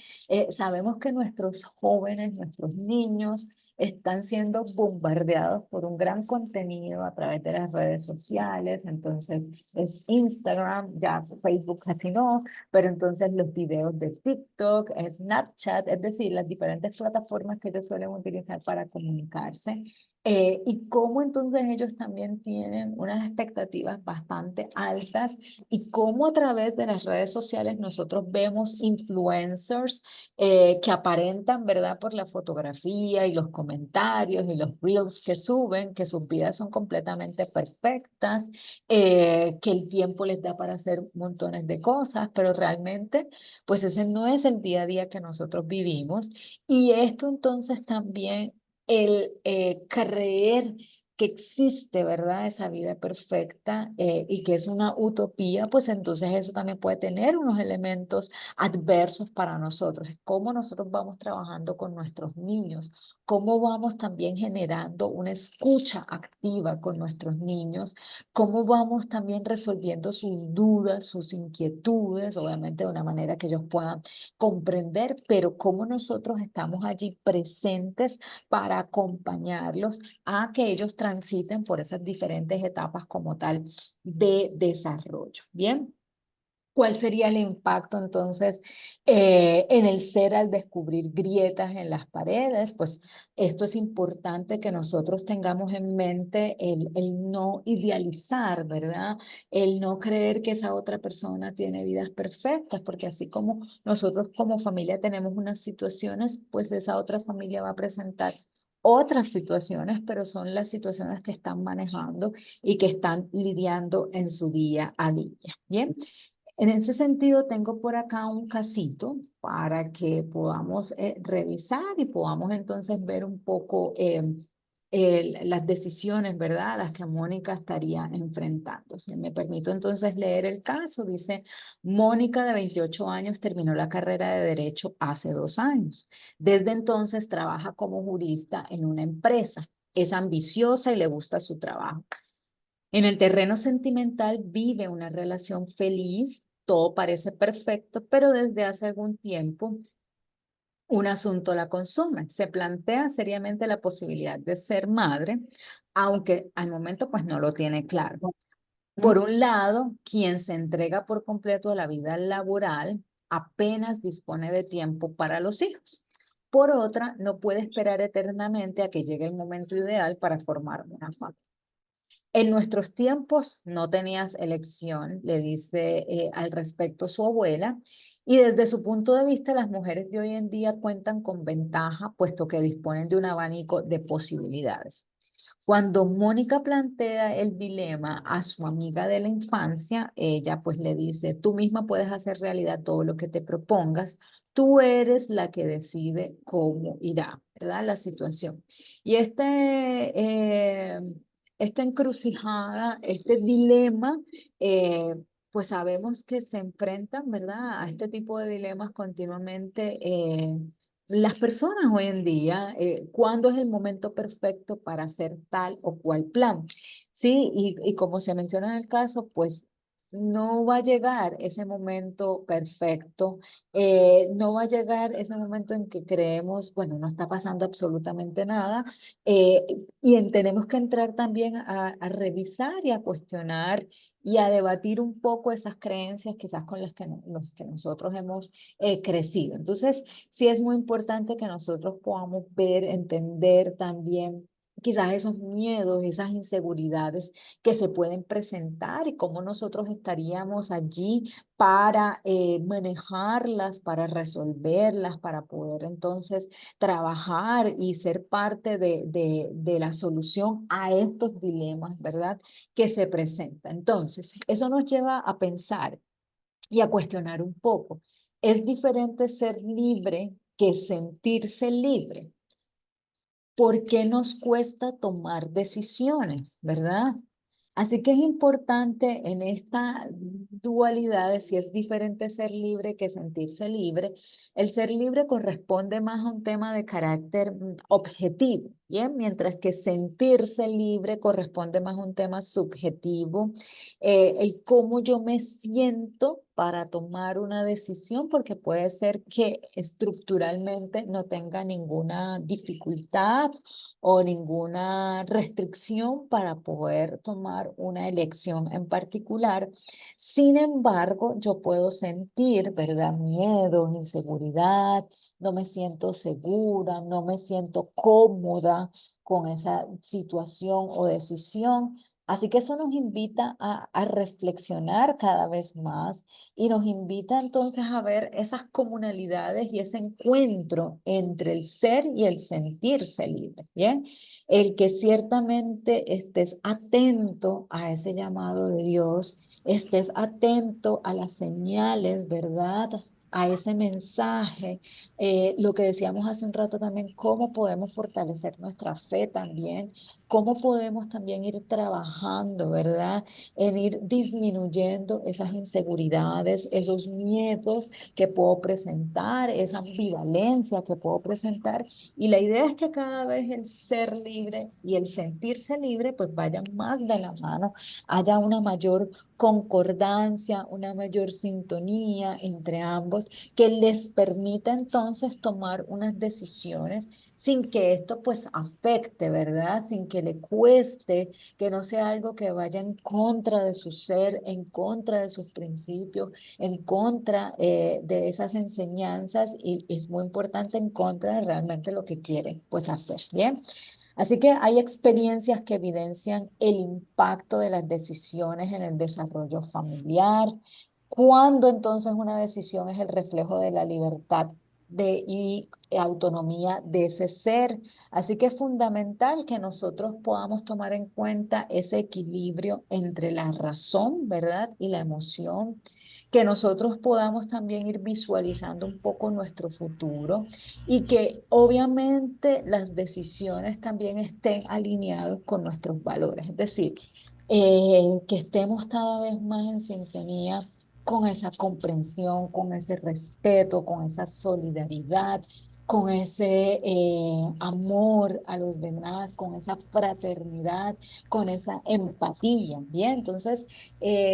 Sabemos que nuestros jóvenes, nuestros niños, están siendo bombardeados por un gran contenido a través de las redes sociales, entonces es Instagram, ya Facebook casi no, pero entonces los videos de TikTok, Snapchat, es decir, las diferentes plataformas que ellos suelen utilizar para comunicarse. Y cómo entonces ellos también tienen unas expectativas bastante altas y cómo a través de las redes sociales nosotros vemos influencers que aparentan, ¿verdad? Por la fotografía y los comentarios y los reels que suben, que sus vidas son completamente perfectas, que el tiempo les da para hacer montones de cosas, pero realmente pues ese no es el día a día que nosotros vivimos. Y esto entonces también el creer que existe, ¿verdad? Esa vida perfecta y que es una utopía, pues entonces eso también puede tener unos elementos adversos para nosotros. Cómo nosotros vamos trabajando con nuestros niños, cómo vamos también generando una escucha activa con nuestros niños, cómo vamos también resolviendo sus dudas, sus inquietudes, obviamente de una manera que ellos puedan comprender, pero cómo nosotros estamos allí presentes para acompañarlos a que ellos transiten por esas diferentes etapas como tal de desarrollo. Bien. ¿Cuál sería el impacto entonces en el ser al descubrir grietas en las paredes? Pues esto es importante que nosotros tengamos en mente el no idealizar, ¿verdad? El no creer que esa otra persona tiene vidas perfectas, porque así como nosotros como familia tenemos unas situaciones, pues esa otra familia va a presentar otras situaciones, pero son las situaciones que están manejando y que están lidiando en su día a día. Bien. En ese sentido, tengo por acá un casito para que podamos revisar y podamos entonces ver un poco las decisiones, ¿verdad?, las que Mónica estaría enfrentando. Si me permito entonces leer el caso, dice, Mónica de 28 años terminó la carrera de Derecho hace 2 años. Desde entonces trabaja como jurista en una empresa. Es ambiciosa y le gusta su trabajo. En el terreno sentimental vive una relación feliz, todo parece perfecto, pero desde hace algún tiempo un asunto la consume. Se plantea seriamente la posibilidad de ser madre, aunque al momento pues no lo tiene claro. Por un lado, quien se entrega por completo a la vida laboral apenas dispone de tiempo para los hijos. Por otra, no puede esperar eternamente a que llegue el momento ideal para formar una familia. En nuestros tiempos no tenías elección, le dice al respecto su abuela, y desde su punto de vista las mujeres de hoy en día cuentan con ventaja, puesto que disponen de un abanico de posibilidades. Cuando Mónica plantea el dilema a su amiga de la infancia, ella pues le dice, tú misma puedes hacer realidad todo lo que te propongas, tú eres la que decide cómo irá, ¿verdad? La situación. Y esta encrucijada, este dilema, pues sabemos que se enfrentan, ¿verdad? A este tipo de dilemas continuamente. Las personas hoy en día, ¿cuándo es el momento perfecto para hacer tal o cual plan? Sí, y como se menciona en el caso, pues no va a llegar ese momento perfecto, no va a llegar ese momento en que creemos, bueno, no está pasando absolutamente nada, eh, y tenemos que entrar también a revisar y a cuestionar y a debatir un poco esas creencias quizás con las que, los que nosotros hemos crecido. Entonces, sí es muy importante que nosotros podamos ver, entender también quizás esos miedos, esas inseguridades que se pueden presentar y cómo nosotros estaríamos allí para manejarlas, para resolverlas, para poder entonces trabajar y ser parte de la solución a estos dilemas, ¿verdad?, que se presentan. Entonces, eso nos lleva a pensar y a cuestionar un poco. Es diferente ser libre que sentirse libre. ¿Por qué nos cuesta tomar decisiones, verdad? Así que es importante en esta dualidad de si es diferente ser libre que sentirse libre. El ser libre corresponde más a un tema de carácter objetivo, ¿bien? Mientras que sentirse libre corresponde más a un tema subjetivo, el cómo yo me siento para tomar una decisión, porque puede ser que estructuralmente no tenga ninguna dificultad o ninguna restricción para poder tomar una elección en particular. Sin embargo, yo puedo sentir, ¿verdad? Miedo, inseguridad, no me siento segura, no me siento cómoda con esa situación o decisión. Así que eso nos invita a reflexionar cada vez más y nos invita entonces a ver esas comunalidades y ese encuentro entre el ser y el sentirse libre, ¿bien? El que ciertamente estés atento a ese llamado de Dios, estés atento a las señales, ¿verdad? A ese mensaje, lo que decíamos hace un rato también, cómo podemos fortalecer nuestra fe también, cómo podemos también ir trabajando, ¿verdad? En ir disminuyendo esas inseguridades, esos miedos que puedo presentar, esa ambivalencia que puedo presentar. Y la idea es que cada vez el ser libre y el sentirse libre pues vayan más de la mano, haya una mayor concordancia, una mayor sintonía entre ambos que les permita entonces tomar unas decisiones sin que esto pues afecte, ¿verdad? Sin que le cueste, que no sea algo que vaya en contra de su ser, en contra de sus principios, en contra de esas enseñanzas y es muy importante en contra de realmente lo que quieren pues hacer, ¿bien? Así que hay experiencias que evidencian el impacto de las decisiones en el desarrollo familiar, cuando entonces una decisión es el reflejo de la libertad y autonomía de ese ser. Así que es fundamental que nosotros podamos tomar en cuenta ese equilibrio entre la razón, ¿verdad? Y la emoción, que nosotros podamos también ir visualizando un poco nuestro futuro y que obviamente las decisiones también estén alineadas con nuestros valores, es decir, que estemos cada vez más en sintonía con esa comprensión, con ese respeto, con esa solidaridad, con ese amor a los demás, con esa fraternidad, con esa empatía, ¿bien? Entonces,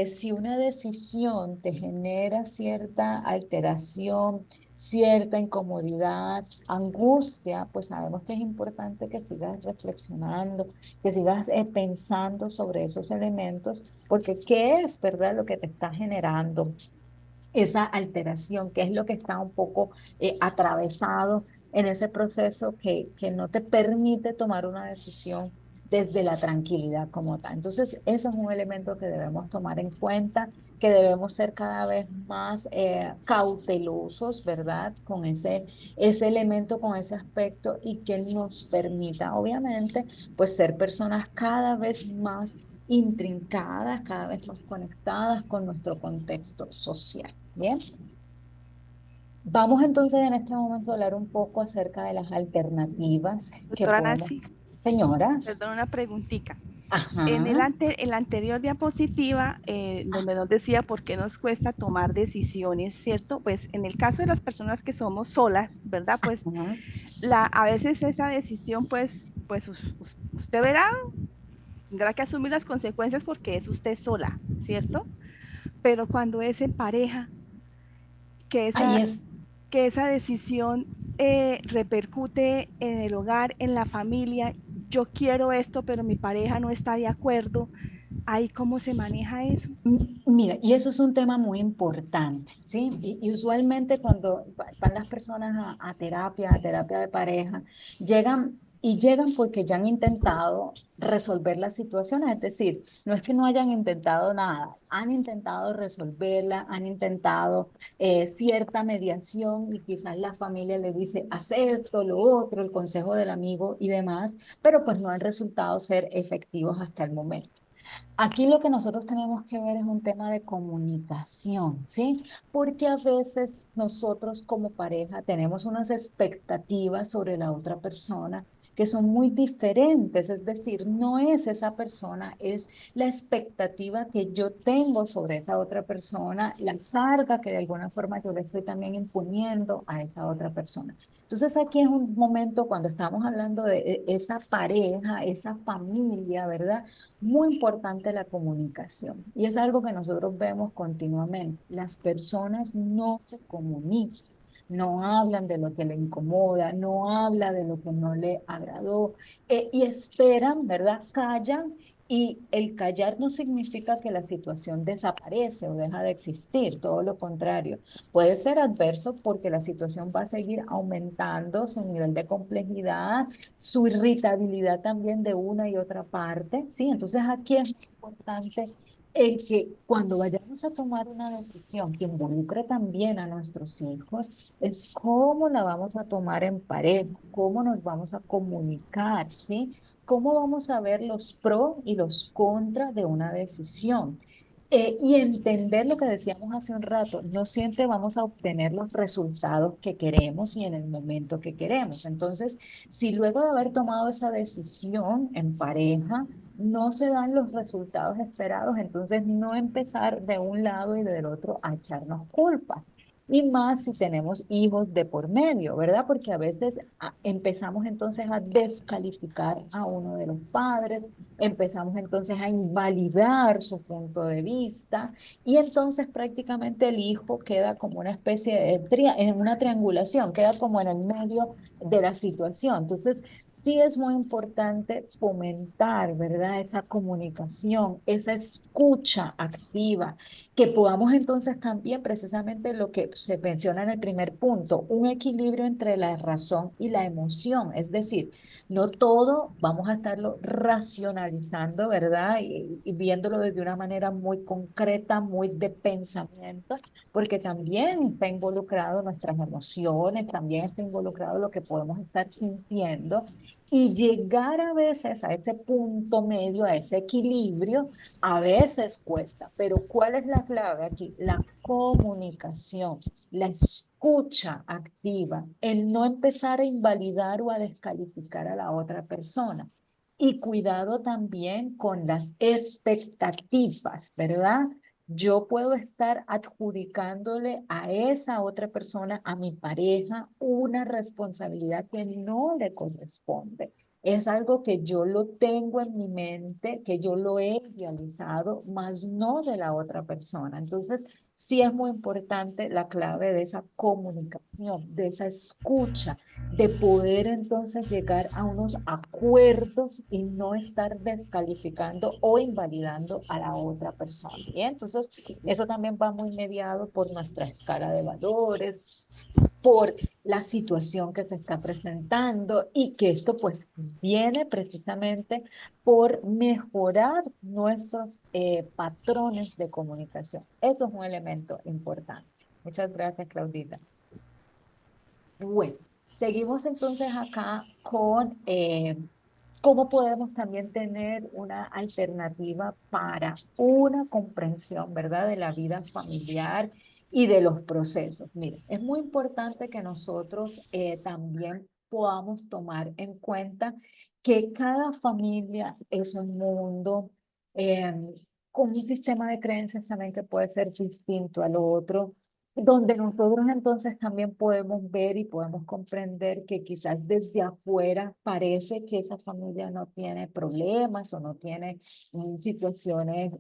si una decisión te genera cierta alteración, cierta incomodidad, angustia, pues sabemos que es importante que sigas reflexionando, que sigas pensando sobre esos elementos, porque ¿qué es, verdad, lo que te está generando esa alteración? ¿Qué es lo que está un poco atravesado en ese proceso que no te permite tomar una decisión desde la tranquilidad como tal? Entonces, eso es un elemento que debemos tomar en cuenta, que debemos ser cada vez más cautelosos, ¿verdad? Con ese elemento, con ese aspecto y que nos permita, obviamente, pues ser personas cada vez más intrincadas, cada vez más conectadas con nuestro contexto social. Bien, vamos entonces en este momento a hablar un poco acerca de las alternativas que Doctora podemos. Nancy, Señora, perdón, una preguntita. ajá, En la anterior diapositiva, donde nos decía por qué nos cuesta tomar decisiones, ¿cierto? Pues en el caso de las personas que somos solas, ¿verdad? Pues ajá, a veces esa decisión, pues usted verá, tendrá que asumir las consecuencias porque es usted sola, ¿cierto? Pero cuando es en pareja, que ahí esa, es. que esa decisión repercute en el hogar, en la familia, yo quiero esto, pero mi pareja no está de acuerdo, ahí cómo se maneja eso. Mira, y eso es un tema muy importante, ¿sí? Y usualmente cuando van las personas a terapia de pareja, llegan porque ya han intentado resolver las situaciones, es decir, no es que no hayan intentado nada, han intentado resolverla, han intentado cierta mediación y quizás la familia le dice, haz esto, lo otro, el consejo del amigo y demás, pero pues no han resultado ser efectivos hasta el momento. Aquí lo que nosotros tenemos que ver es un tema de comunicación, ¿sí? Porque a veces nosotros como pareja tenemos unas expectativas sobre la otra persona que son muy diferentes, es decir, no es esa persona, es la expectativa que yo tengo sobre esa otra persona, la carga que de alguna forma yo le estoy también imponiendo a esa otra persona. Entonces aquí es un momento cuando estamos hablando de esa pareja, esa familia, ¿verdad? Muy importante la comunicación. Y es algo que nosotros vemos continuamente. Las personas no se comunican, no hablan de lo que le incomoda, no habla de lo que no le agradó, y esperan, ¿verdad? Callan, y el callar no significa que la situación desaparece o deja de existir, todo lo contrario. Puede ser adverso porque la situación va a seguir aumentando su nivel de complejidad, su irritabilidad también de una y otra parte, ¿sí? Entonces aquí es importante el que cuando vayamos a tomar una decisión que involucre también a nuestros hijos, es cómo la vamos a tomar en pareja, cómo nos vamos a comunicar, ¿sí? Cómo vamos a ver los pros y los contras de una decisión. Y entender lo que decíamos hace un rato, no siempre vamos a obtener los resultados que queremos y en el momento que queremos. Entonces, si luego de haber tomado esa decisión en pareja, no se dan los resultados esperados, entonces no empezar de un lado y del otro a echarnos culpas. Y más si tenemos hijos de por medio, ¿verdad? Porque a veces empezamos entonces a descalificar a uno de los padres, empezamos entonces a invalidar su punto de vista y entonces prácticamente el hijo queda como una especie de en una triangulación, queda como en el medio de la situación. Entonces, sí es muy importante fomentar, ¿verdad? Esa comunicación, esa escucha activa, que podamos entonces también precisamente lo que se menciona en el primer punto, un equilibrio entre la razón y la emoción, es decir, no todo vamos a estarlo racionalizando, ¿verdad? Y viéndolo desde una manera muy concreta, muy de pensamiento, porque también está involucrado nuestras emociones, también está involucrado lo que podemos estar sintiendo y llegar a veces a ese punto medio, a ese equilibrio, a veces cuesta, pero ¿cuál es la clave aquí? La comunicación, la escucha activa, el no empezar a invalidar o a descalificar a la otra persona. Y cuidado también con las expectativas, ¿verdad? Yo puedo estar adjudicándole a esa otra persona, a mi pareja, una responsabilidad que no le corresponde. Es algo que yo lo tengo en mi mente, que yo lo he idealizado, mas no de la otra persona. Entonces, sí es muy importante la clave de esa comunicación, de esa escucha, de poder entonces llegar a unos acuerdos y no estar descalificando o invalidando a la otra persona. ¿Bien? Entonces, eso también va muy mediado por nuestra escala de valores, por la situación que se está presentando y que esto pues viene precisamente por mejorar nuestros patrones de comunicación. Eso es un elemento importante. Muchas gracias, Claudita. Bueno, seguimos entonces acá con cómo podemos también tener una alternativa para una comprensión, ¿verdad?, de la vida familiar y de los procesos. Mire, es muy importante que nosotros también podamos tomar en cuenta que cada familia es un mundo eh, con un sistema de creencias también que puede ser distinto al otro, donde nosotros entonces también podemos ver y podemos comprender que quizás desde afuera parece que esa familia no tiene problemas o no tiene situaciones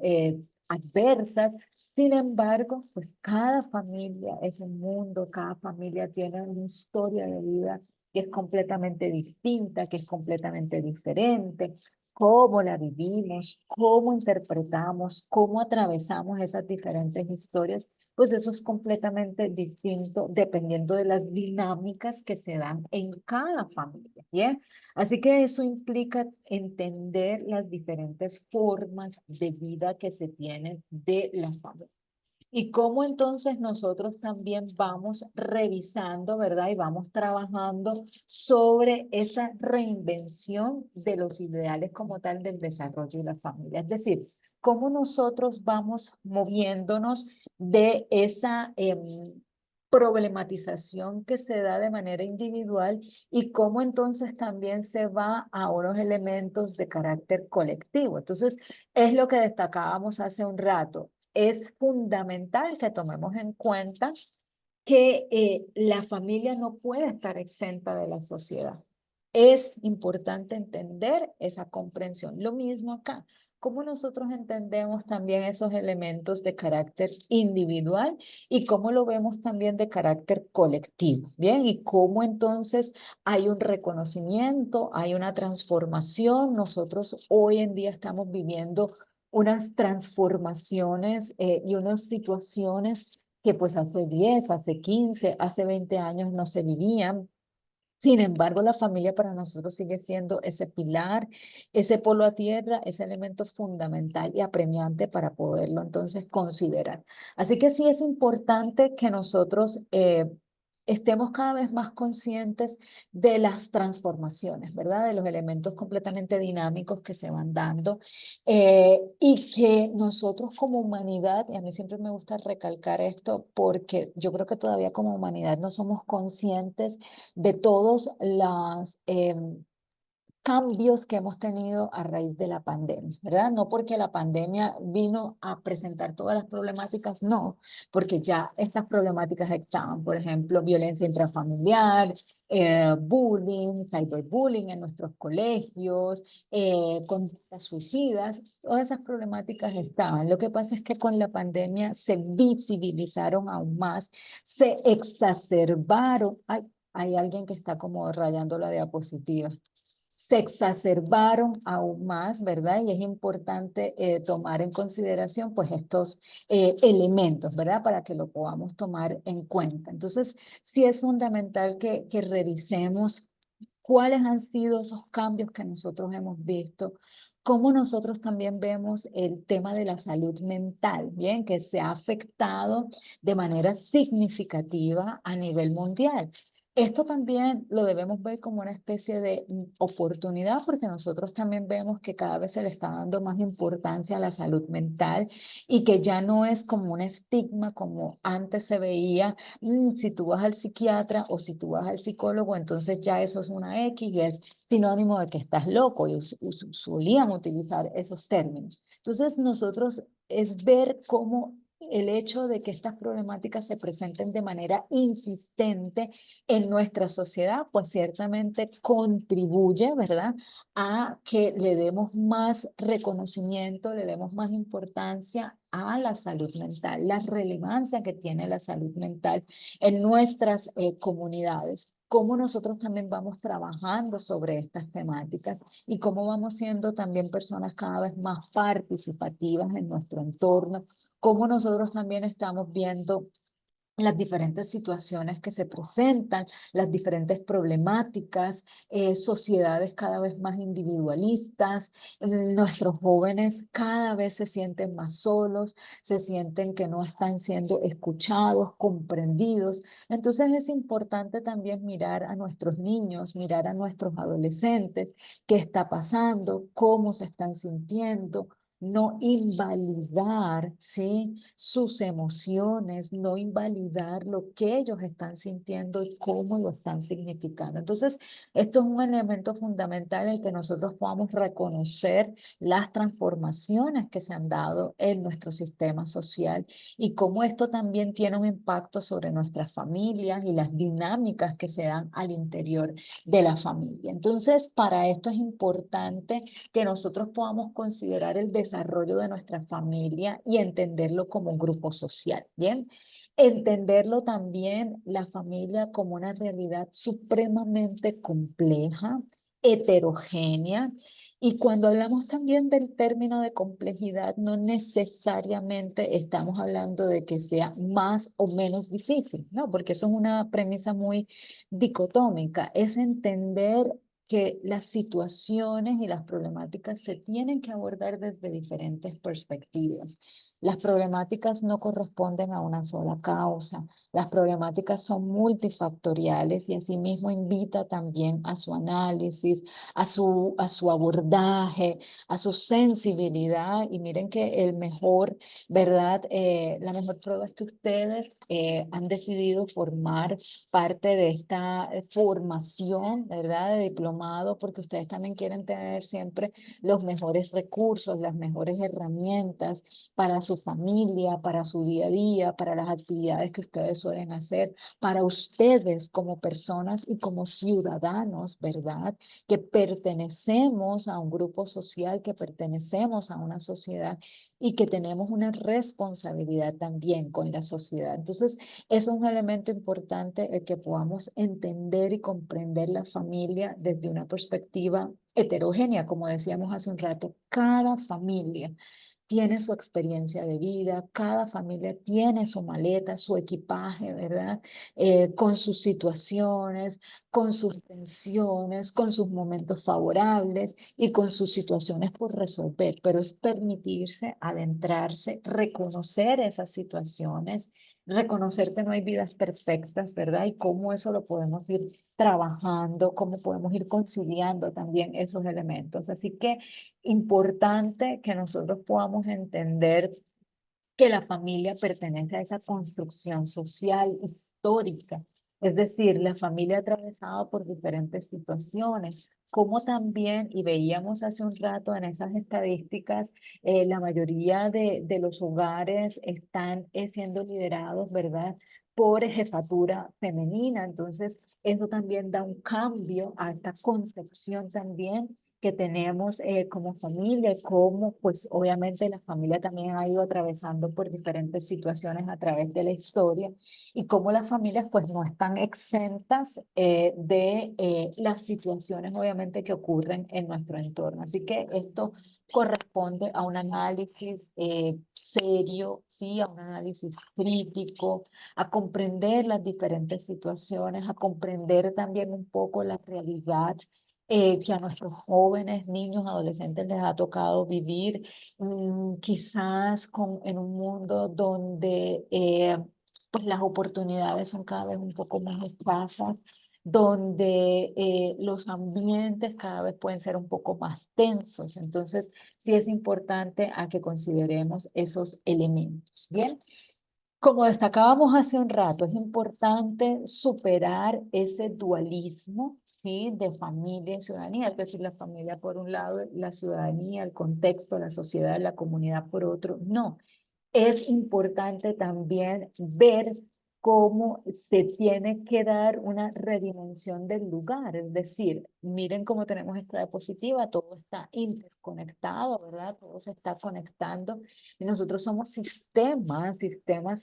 adversas. Sin embargo, pues cada familia es un mundo, cada familia tiene una historia de vida que es completamente distinta, que es completamente diferente. Cómo la vivimos, cómo interpretamos, cómo atravesamos esas diferentes historias, pues eso es completamente distinto dependiendo de las dinámicas que se dan en cada familia, ¿bien? Así que eso implica entender las diferentes formas de vida que se tienen de la familia. Y cómo entonces nosotros también vamos revisando, ¿verdad? Y vamos trabajando sobre esa reinvención de los ideales como tal del desarrollo de la familia. Es decir, cómo nosotros vamos moviéndonos de esa problematización que se da de manera individual y cómo entonces también se va a unos elementos de carácter colectivo. Entonces, es lo que destacábamos hace un rato. Es fundamental que tomemos en cuenta que la familia no puede estar exenta de la sociedad. Es importante entender esa comprensión. Lo mismo acá. Cómo nosotros entendemos también esos elementos de carácter individual y cómo lo vemos también de carácter colectivo, ¿bien? Y cómo entonces hay un reconocimiento, hay una transformación. Nosotros hoy en día estamos viviendo unas transformaciones y unas situaciones que pues hace 10, hace 15, hace 20 años no se vivían. Sin embargo, la familia para nosotros sigue siendo ese pilar, ese polo a tierra, ese elemento fundamental y apremiante para poderlo entonces considerar. Así que sí es importante que nosotros estemos cada vez más conscientes de las transformaciones, ¿verdad? De los elementos completamente dinámicos que se van dando y que nosotros como humanidad, y a mí siempre me gusta recalcar esto porque yo creo que todavía como humanidad no somos conscientes de todos los cambios que hemos tenido a raíz de la pandemia, ¿verdad? No porque la pandemia vino a presentar todas las problemáticas, no, porque ya estas problemáticas estaban, por ejemplo, violencia intrafamiliar, bullying, cyberbullying en nuestros colegios, conductas suicidas, todas esas problemáticas estaban. Lo que pasa es que con la pandemia se visibilizaron aún más, se exacerbaron. Ay, hay alguien que está como rayando la diapositiva, se exacerbaron aún más, ¿verdad? Y es importante tomar en consideración pues estos elementos, ¿verdad? Para que lo podamos tomar en cuenta. Entonces, sí es fundamental que revisemos cuáles han sido esos cambios que nosotros hemos visto, cómo nosotros también vemos el tema de la salud mental, bien, que se ha afectado de manera significativa a nivel mundial. Esto también lo debemos ver como una especie de oportunidad porque nosotros también vemos que cada vez se le está dando más importancia a la salud mental y que ya no es como un estigma como antes se veía, si tú vas al psiquiatra o si tú vas al psicólogo, entonces ya eso es una X y es sinónimo de que estás loco y solían utilizar esos términos. Entonces nosotros es ver cómo el hecho de que estas problemáticas se presenten de manera insistente en nuestra sociedad, pues ciertamente contribuye, ¿verdad?, a que le demos más reconocimiento, le demos más importancia a la salud mental, la relevancia que tiene la salud mental en nuestras comunidades, cómo nosotros también vamos trabajando sobre estas temáticas y cómo vamos siendo también personas cada vez más participativas en nuestro entorno, cómo nosotros también estamos viendo las diferentes situaciones que se presentan, las diferentes problemáticas, sociedades cada vez más individualistas, nuestros jóvenes cada vez se sienten más solos, se sienten que no están siendo escuchados, comprendidos. Entonces es importante también mirar a nuestros niños, mirar a nuestros adolescentes, qué está pasando, cómo se están sintiendo, no invalidar, ¿sí?, sus emociones, no invalidar lo que ellos están sintiendo y cómo lo están significando. Entonces, esto es un elemento fundamental en el que nosotros podamos reconocer las transformaciones que se han dado en nuestro sistema social y cómo esto también tiene un impacto sobre nuestras familias y las dinámicas que se dan al interior de la familia. Entonces, para esto es importante que nosotros podamos considerar el desarrollo de nuestra familia y entenderlo como un grupo social, ¿bien? Entenderlo también la familia como una realidad supremamente compleja, heterogénea, y cuando hablamos también del término de complejidad, no necesariamente estamos hablando de que sea más o menos difícil, ¿no? Porque eso es una premisa muy dicotómica, es entender que las situaciones y las problemáticas se tienen que abordar desde diferentes perspectivas. Las problemáticas no corresponden a una sola causa. Las problemáticas son multifactoriales y asimismo invita también a su análisis, a su abordaje, a su sensibilidad. Y miren que el mejor, ¿verdad? La mejor prueba es que ustedes han decidido formar parte de esta formación, ¿verdad? De diplomado, porque ustedes también quieren tener siempre los mejores recursos, las mejores herramientas para su familia, para su día a día, para las actividades que ustedes suelen hacer, para ustedes como personas y como ciudadanos, ¿verdad? Que pertenecemos a un grupo social, que pertenecemos a una sociedad y que tenemos una responsabilidad también con la sociedad. Entonces, es un elemento importante el que podamos entender y comprender la familia desde una perspectiva heterogénea, como decíamos hace un rato. Cada familia tiene su experiencia de vida, cada familia tiene su maleta, su equipaje, ¿verdad? Con sus situaciones, con sus tensiones, con sus momentos favorables y con sus situaciones por resolver, pero es permitirse adentrarse, reconocer esas situaciones, reconocer que no hay vidas perfectas, ¿verdad? Y cómo eso lo podemos ir trabajando, cómo podemos ir conciliando también esos elementos. Así que importante que nosotros podamos entender que la familia pertenece a esa construcción social histórica, es decir, la familia atravesada por diferentes situaciones, como también, y veíamos hace un rato en esas estadísticas, la mayoría de los hogares están siendo liderados, ¿verdad? Por jefatura femenina, entonces eso también da un cambio a esta concepción también que tenemos como familia, como pues obviamente la familia también ha ido atravesando por diferentes situaciones a través de la historia y cómo las familias pues no están exentas de las situaciones obviamente que ocurren en nuestro entorno. Así que esto corresponde a un análisis serio, ¿sí? A un análisis crítico, a comprender las diferentes situaciones, a comprender también un poco la realidad que a nuestros jóvenes, niños, adolescentes les ha tocado vivir, quizás en un mundo donde pues las oportunidades son cada vez un poco más escasas, donde los ambientes cada vez pueden ser un poco más tensos. Entonces, sí es importante a que consideremos esos elementos. Bien. Como destacábamos hace un rato, es importante superar ese dualismo, ¿sí? De familia y ciudadanía, es decir, la familia por un lado, la ciudadanía, el contexto, la sociedad, la comunidad por otro. No, es importante también ver cómo se tiene que dar una redimensión del lugar, es decir, miren cómo tenemos esta diapositiva, todo está interconectado, ¿verdad? Todo se está conectando y nosotros somos sistemas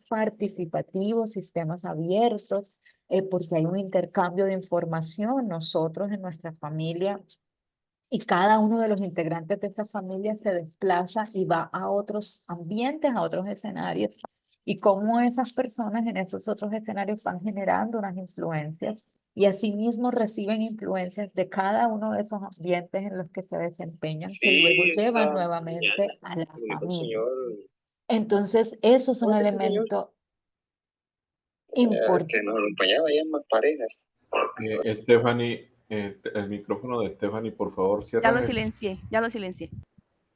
participativos, sistemas abiertos, porque hay un intercambio de información, nosotros en nuestra familia y cada uno de los integrantes de esta familia se desplaza y va a otros ambientes, a otros escenarios, y cómo esas personas en esos otros escenarios van generando unas influencias y asimismo reciben influencias de cada uno de esos ambientes en los que se desempeñan, que luego Sí, llevan esta nuevamente mañana a se la comunicó un familia. señor, Entonces, eso es un ¿cómo es que este señor? elemento importante. Que nos acompañaba ya en más parejas. Stephanie, el micrófono de Stephanie, por favor, cierra el... ya lo silencié.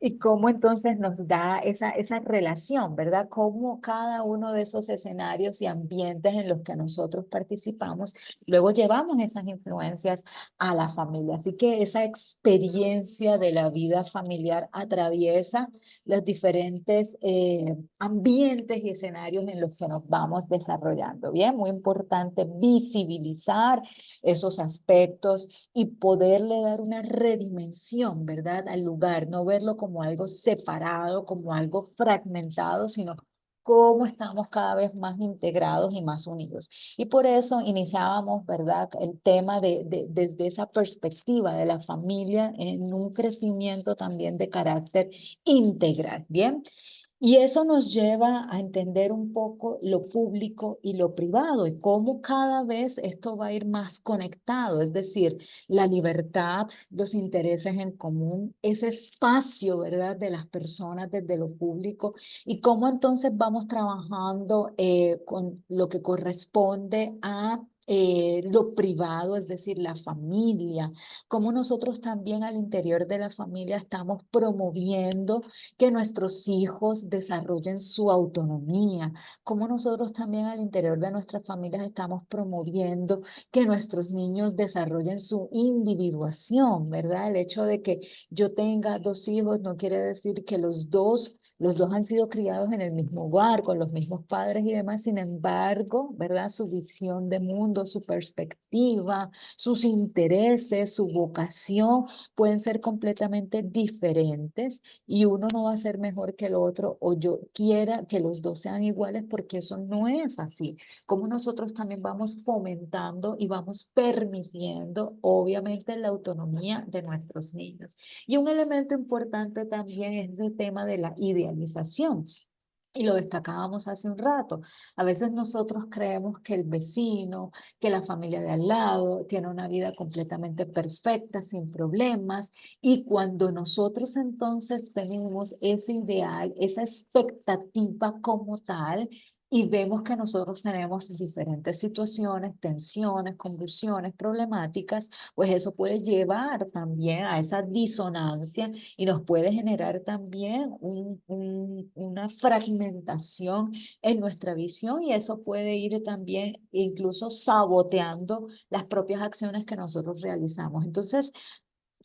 Y cómo entonces nos da esa relación, ¿verdad? Cómo cada uno de esos escenarios y ambientes en los que nosotros participamos, luego llevamos esas influencias a la familia. Así que esa experiencia de la vida familiar atraviesa los diferentes ambientes y escenarios en los que nos vamos desarrollando. Bien, muy importante visibilizar esos aspectos y poderle dar una redimensión, ¿verdad? Al lugar, no verlo como algo separado, como algo fragmentado, sino cómo estamos cada vez más integrados y más unidos. Y por eso iniciábamos, ¿verdad? El tema desde esa perspectiva de la familia en un crecimiento también de carácter integral, ¿bien? Y eso nos lleva a entender un poco lo público y lo privado y cómo cada vez esto va a ir más conectado, es decir, la libertad, los intereses en común, ese espacio, ¿verdad?, de las personas desde lo público y cómo entonces vamos trabajando con lo que corresponde a lo privado, es decir, la familia, cómo nosotros también al interior de la familia estamos promoviendo que nuestros hijos desarrollen su autonomía, como nosotros también al interior de nuestras familias estamos promoviendo que nuestros niños desarrollen su individuación, ¿verdad? El hecho de que yo tenga dos hijos no quiere decir que los dos han sido criados en el mismo hogar, con los mismos padres y demás, sin embargo, ¿verdad? Su visión de mundo, su perspectiva, sus intereses, su vocación pueden ser completamente diferentes y uno no va a ser mejor que el otro o yo quiera que los dos sean iguales porque eso no es así. Como nosotros también vamos fomentando y vamos permitiendo, obviamente, la autonomía de nuestros niños. Y un elemento importante también es el tema de la idealización. Y lo destacábamos hace un rato. A veces nosotros creemos que el vecino, que la familia de al lado tiene una vida completamente perfecta, sin problemas. Y cuando nosotros entonces tenemos ese ideal, esa expectativa como tal, y vemos que nosotros tenemos diferentes situaciones, tensiones, convulsiones, problemáticas, pues eso puede llevar también a esa disonancia y nos puede generar también una fragmentación en nuestra visión y eso puede ir también incluso saboteando las propias acciones que nosotros realizamos. Entonces,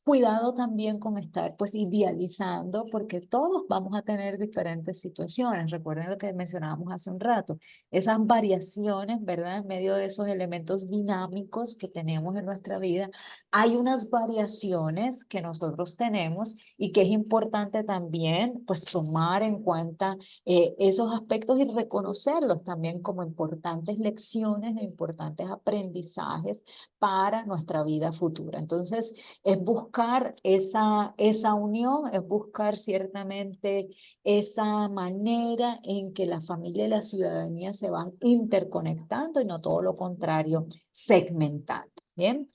cuidado también con estar pues idealizando porque todos vamos a tener diferentes situaciones. Recuerden lo que mencionábamos hace un rato, esas variaciones, ¿verdad? En medio de esos elementos dinámicos que tenemos en nuestra vida, hay unas variaciones que nosotros tenemos y que es importante también pues tomar en cuenta esos aspectos y reconocerlos también como importantes lecciones e importantes aprendizajes para nuestra vida futura. Entonces, es buscar esa unión, es buscar ciertamente esa manera en que la familia y la ciudadanía se van interconectando y no todo lo contrario, segmentando. Bien,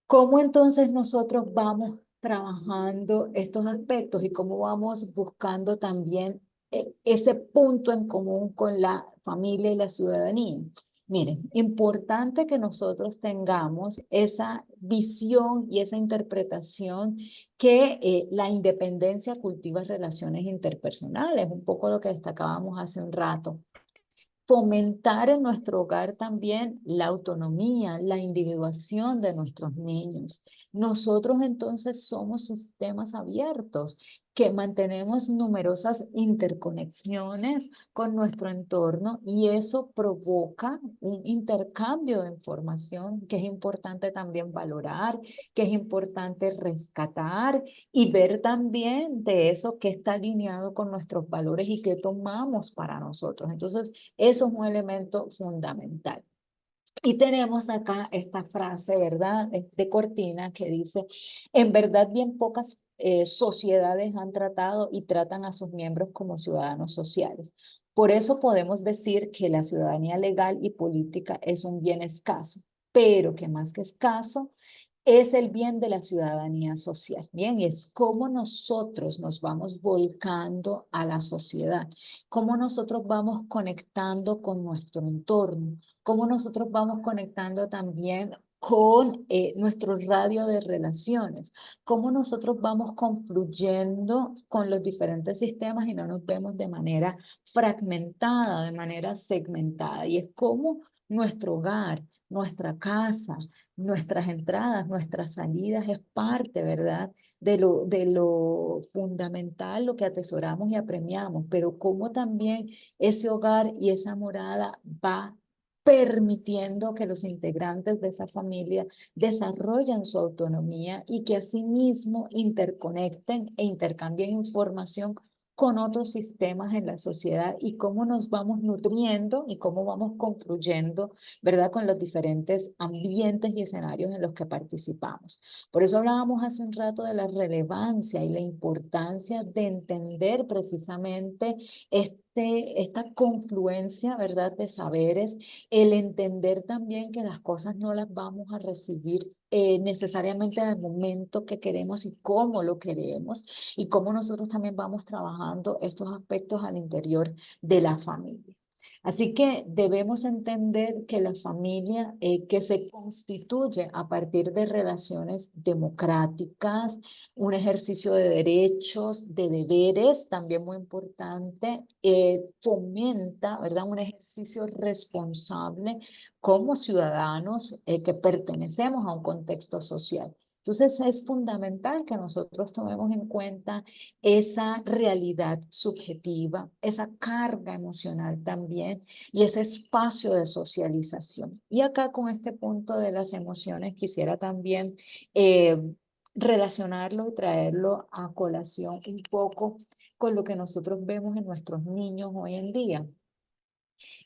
¿cómo entonces nosotros vamos trabajando estos aspectos y cómo vamos buscando también ese punto en común con la familia y la ciudadanía? Miren, importante que nosotros tengamos esa visión y esa interpretación que la independencia cultiva relaciones interpersonales, un poco lo que destacábamos hace un rato. Fomentar en nuestro hogar también la autonomía, la individuación de nuestros niños. Nosotros entonces somos sistemas abiertos que mantenemos numerosas interconexiones con nuestro entorno y eso provoca un intercambio de información que es importante también valorar, que es importante rescatar y ver también de eso que está alineado con nuestros valores y que tomamos para nosotros. Entonces, eso es un elemento fundamental. Y tenemos acá esta frase, ¿verdad?, de Cortina que dice, en verdad bien pocas sociedades han tratado y tratan a sus miembros como ciudadanos sociales. Por eso podemos decir que la ciudadanía legal y política es un bien escaso, pero que más que escaso, es el bien de la ciudadanía social. Bien, y es cómo nosotros nos vamos volcando a la sociedad, cómo nosotros vamos conectando con nuestro entorno, cómo nosotros vamos conectando también con nuestro radio de relaciones, cómo nosotros vamos confluyendo con los diferentes sistemas y no nos vemos de manera fragmentada, de manera segmentada. Y es como nuestro hogar, nuestra casa, nuestras entradas, nuestras salidas es parte, ¿verdad?, de lo fundamental, lo que atesoramos y apremiamos, pero cómo también ese hogar y esa morada va permitiendo que los integrantes de esa familia desarrollen su autonomía y que asimismo interconecten e intercambien información con otros sistemas en la sociedad y cómo nos vamos nutriendo y cómo vamos confluyendo, ¿verdad? Con los diferentes ambientes y escenarios en los que participamos. Por eso hablábamos hace un rato de la relevancia y la importancia de entender precisamente esta confluencia, ¿verdad? De saberes, el entender también que las cosas no las vamos a recibir necesariamente en el momento que queremos y cómo lo queremos, y cómo nosotros también vamos trabajando estos aspectos al interior de la familia. Así que debemos entender que la familia que se constituye a partir de relaciones democráticas, un ejercicio de derechos, de deberes, también muy importante, fomenta, ¿verdad? Un ejercicio responsable como ciudadanos que pertenecemos a un contexto social. Entonces es fundamental que nosotros tomemos en cuenta esa realidad subjetiva, esa carga emocional también y ese espacio de socialización. Y acá con este punto de las emociones quisiera también relacionarlo y traerlo a colación un poco con lo que nosotros vemos en nuestros niños hoy en día.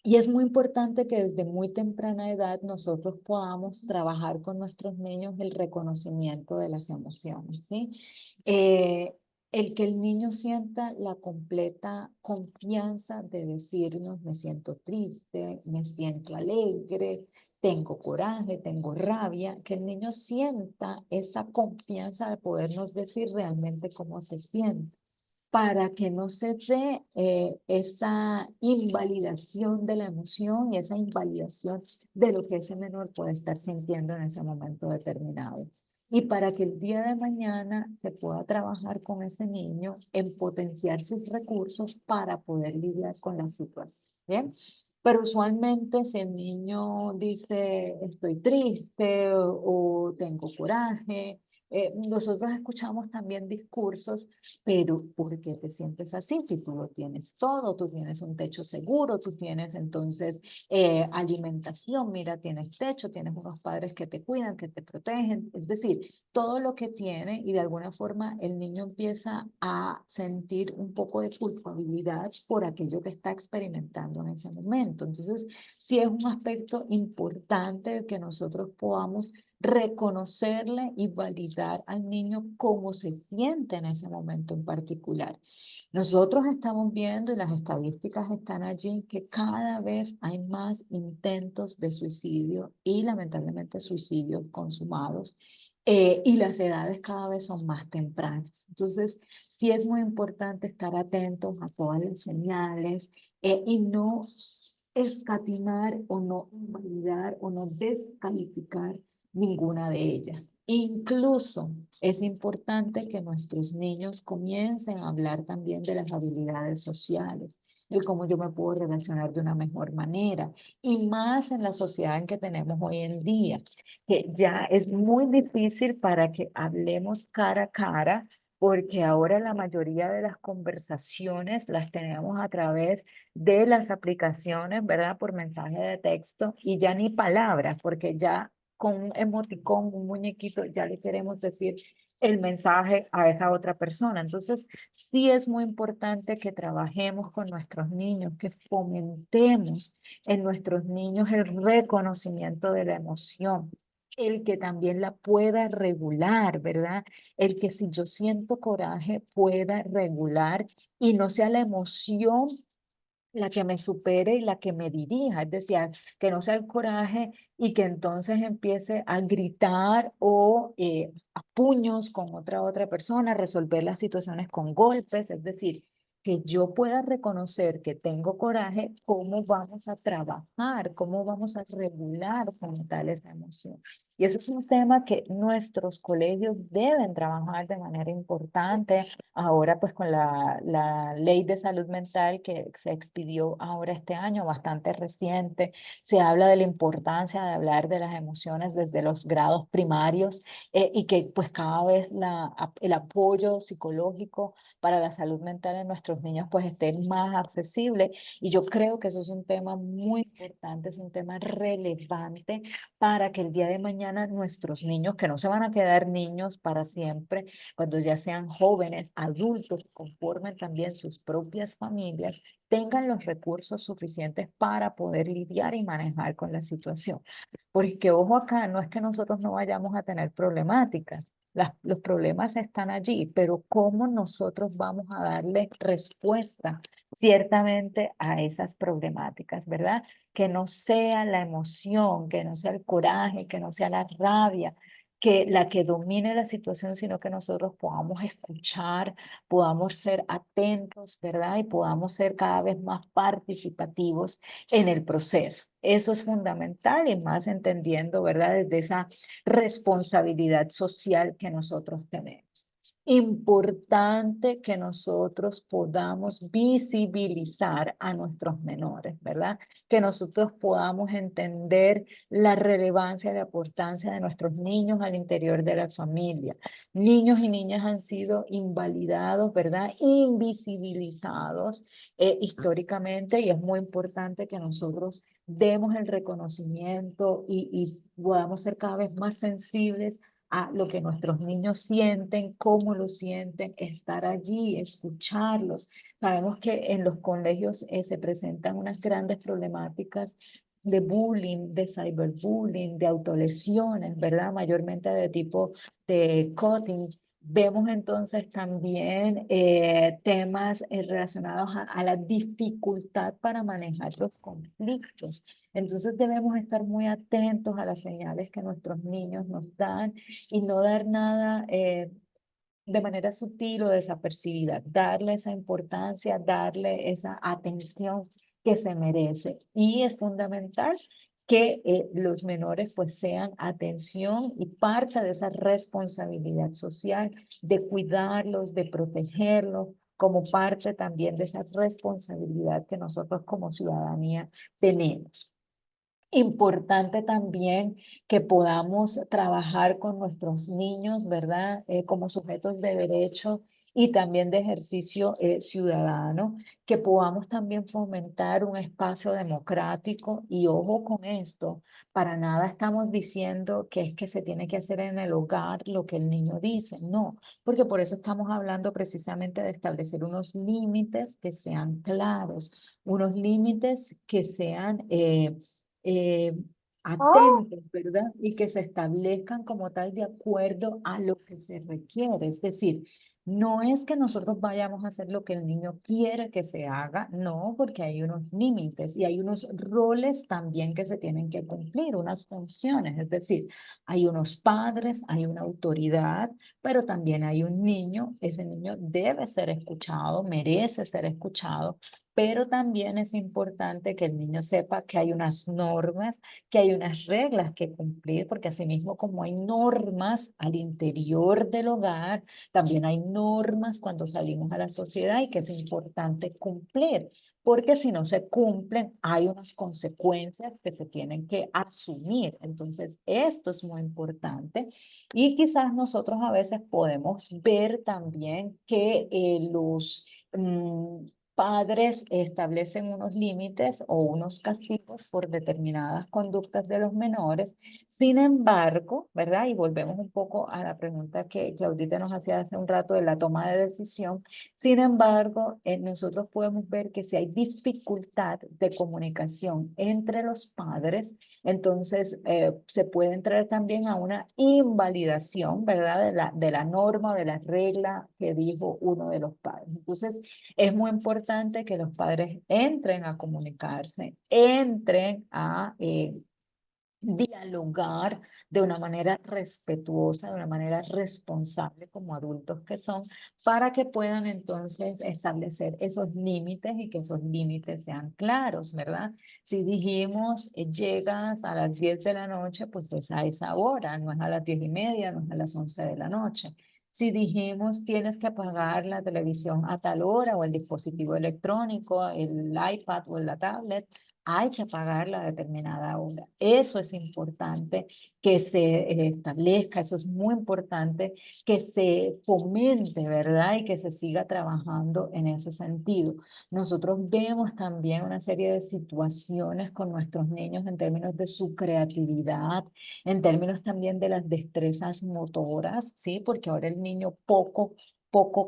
Y es muy importante que desde muy temprana edad nosotros podamos trabajar con nuestros niños el reconocimiento de las emociones, ¿sí? Eh, el que el niño sienta la completa confianza de decirnos, me siento triste, me siento alegre, tengo coraje, tengo rabia, que el niño sienta esa confianza de podernos decir realmente cómo se siente, para que no se dé esa invalidación de la emoción y esa invalidación de lo que ese menor puede estar sintiendo en ese momento determinado. Y para que el día de mañana se pueda trabajar con ese niño en potenciar sus recursos para poder lidiar con la situación. ¿Bien? Pero usualmente si el niño dice estoy triste o tengo coraje, nosotros escuchamos también discursos, pero ¿por qué te sientes así? Si tú lo tienes todo, tú tienes un techo seguro, tú tienes entonces alimentación, mira, tienes techo, tienes unos padres que te cuidan, que te protegen, es decir, todo lo que tiene, y de alguna forma el niño empieza a sentir un poco de culpabilidad por aquello que está experimentando en ese momento. Entonces, sí es un aspecto importante que nosotros podamos reconocerle y validar al niño cómo se siente en ese momento en particular. Nosotros estamos viendo, y las estadísticas están allí, que cada vez hay más intentos de suicidio y lamentablemente suicidios consumados, y las edades cada vez son más tempranas. Entonces, sí es muy importante estar atentos a todas las señales y no escatimar o no invalidar o no descalificar ninguna de ellas. Incluso es importante que nuestros niños comiencen a hablar también de las habilidades sociales, de cómo yo me puedo relacionar de una mejor manera, y más en la sociedad en que tenemos hoy en día, que ya es muy difícil para que hablemos cara a cara, porque ahora la mayoría de las conversaciones las tenemos a través de las aplicaciones, ¿verdad? Por mensaje de texto y ya ni palabras, porque ya con un emoticón, un muñequito, ya le queremos decir el mensaje a esa otra persona. Entonces, sí es muy importante que trabajemos con nuestros niños, que fomentemos en nuestros niños el reconocimiento de la emoción, el que también la pueda regular, ¿verdad? El que si yo siento coraje pueda regular y no sea la emoción la que me supere y la que me dirija, es decir, que no sea el coraje y que entonces empiece a gritar o a puños con otra persona, resolver las situaciones con golpes, es decir, que yo pueda reconocer que tengo coraje, cómo vamos a trabajar, cómo vamos a regular como tal esa emoción. Y eso es un tema que nuestros colegios deben trabajar de manera importante. Ahora, pues con la ley de salud mental que se expidió ahora este año, bastante reciente, se habla de la importancia de hablar de las emociones desde los grados primarios, y que pues cada vez el apoyo psicológico para la salud mental en nuestros niños pues esté más accesible. Y yo creo que eso es un tema muy importante, es un tema relevante para que el día de mañana mañana nuestros niños, que no se van a quedar niños para siempre, cuando ya sean jóvenes, adultos, conformen también sus propias familias, tengan los recursos suficientes para poder lidiar y manejar con la situación. Porque ojo acá, no es que nosotros no vayamos a tener problemáticas, los problemas están allí, pero ¿cómo nosotros vamos a darle respuesta ciertamente a esas problemáticas, verdad? Que no sea la emoción, que no sea el coraje, que no sea la rabia, que la que domine la situación, sino que nosotros podamos escuchar, podamos ser atentos, ¿verdad? Y podamos ser cada vez más participativos en el proceso. Eso es fundamental y más entendiendo, ¿verdad? Desde esa responsabilidad social que nosotros tenemos. Importante que nosotros podamos visibilizar a nuestros menores, ¿verdad? Que nosotros podamos entender la relevancia y la importancia de nuestros niños al interior de la familia. Niños y niñas han sido invalidados, ¿verdad? Invisibilizados históricamente, y es muy importante que nosotros demos el reconocimiento y podamos ser cada vez más sensibles a lo que nuestros niños sienten, cómo lo sienten, estar allí, escucharlos. Sabemos que en los colegios se presentan unas grandes problemáticas de bullying, de cyberbullying, de autolesiones, ¿verdad? Mayormente de tipo de cutting. Vemos entonces también temas relacionados a la dificultad para manejar los conflictos. Entonces debemos estar muy atentos a las señales que nuestros niños nos dan y no dar nada de manera sutil o desapercibida, darle esa importancia, darle esa atención que se merece. Y es fundamental que los menores pues sean atención y parte de esa responsabilidad social de cuidarlos, de protegerlos, como parte también de esa responsabilidad que nosotros como ciudadanía tenemos. Importante también que podamos trabajar con nuestros niños, ¿verdad? Como sujetos de derecho y también de ejercicio ciudadano, que podamos también fomentar un espacio democrático y ojo con esto, para nada estamos diciendo que es que se tiene que hacer en el hogar lo que el niño dice, no, porque por eso estamos hablando precisamente de establecer unos límites que sean claros, unos límites que sean eh, atentos, ¿verdad? Y que se establezcan como tal de acuerdo a lo que se requiere. Es decir, no es que nosotros vayamos a hacer lo que el niño quiere que se haga, no, porque hay unos límites y hay unos roles también que se tienen que cumplir, unas funciones. Es decir, hay unos padres, hay una autoridad, pero también hay un niño. Ese niño debe ser escuchado, merece ser escuchado, pero también es importante que el niño sepa que hay unas normas, que hay unas reglas que cumplir, porque asimismo como hay normas al interior del hogar, también hay normas cuando salimos a la sociedad y que es importante cumplir, porque si no se cumplen hay unas consecuencias que se tienen que asumir. Entonces, esto es muy importante y quizás nosotros a veces podemos ver también que padres establecen unos límites o unos castigos por determinadas conductas de los menores. Sin embargo, ¿verdad? Y volvemos un poco a la pregunta que Claudita nos hacía hace un rato de la toma de decisión. Sin embargo, nosotros podemos ver que si hay dificultad de comunicación entre los padres, entonces se puede entrar también a una invalidación, ¿verdad? De la norma o de la regla que dijo uno de los padres. Entonces, es muy importante que los padres entren a comunicarse, entren a dialogar de una manera respetuosa, de una manera responsable como adultos que son, para que puedan entonces establecer esos límites y que esos límites sean claros, ¿verdad? Si dijimos llegas a las 10 de la noche, pues es a esa hora, no es a las 10:30, no es a las 11 de la noche. Si dijimos tienes que apagar la televisión a tal hora o el dispositivo electrónico, el iPad o la tablet, hay que pagarla a determinada hora. Eso es importante que se establezca, eso es muy importante que se fomente, ¿verdad? Y que se siga trabajando en ese sentido. Nosotros vemos también una serie de situaciones con nuestros niños en términos de su creatividad, en términos también de las destrezas motoras, ¿sí? Porque ahora el niño poco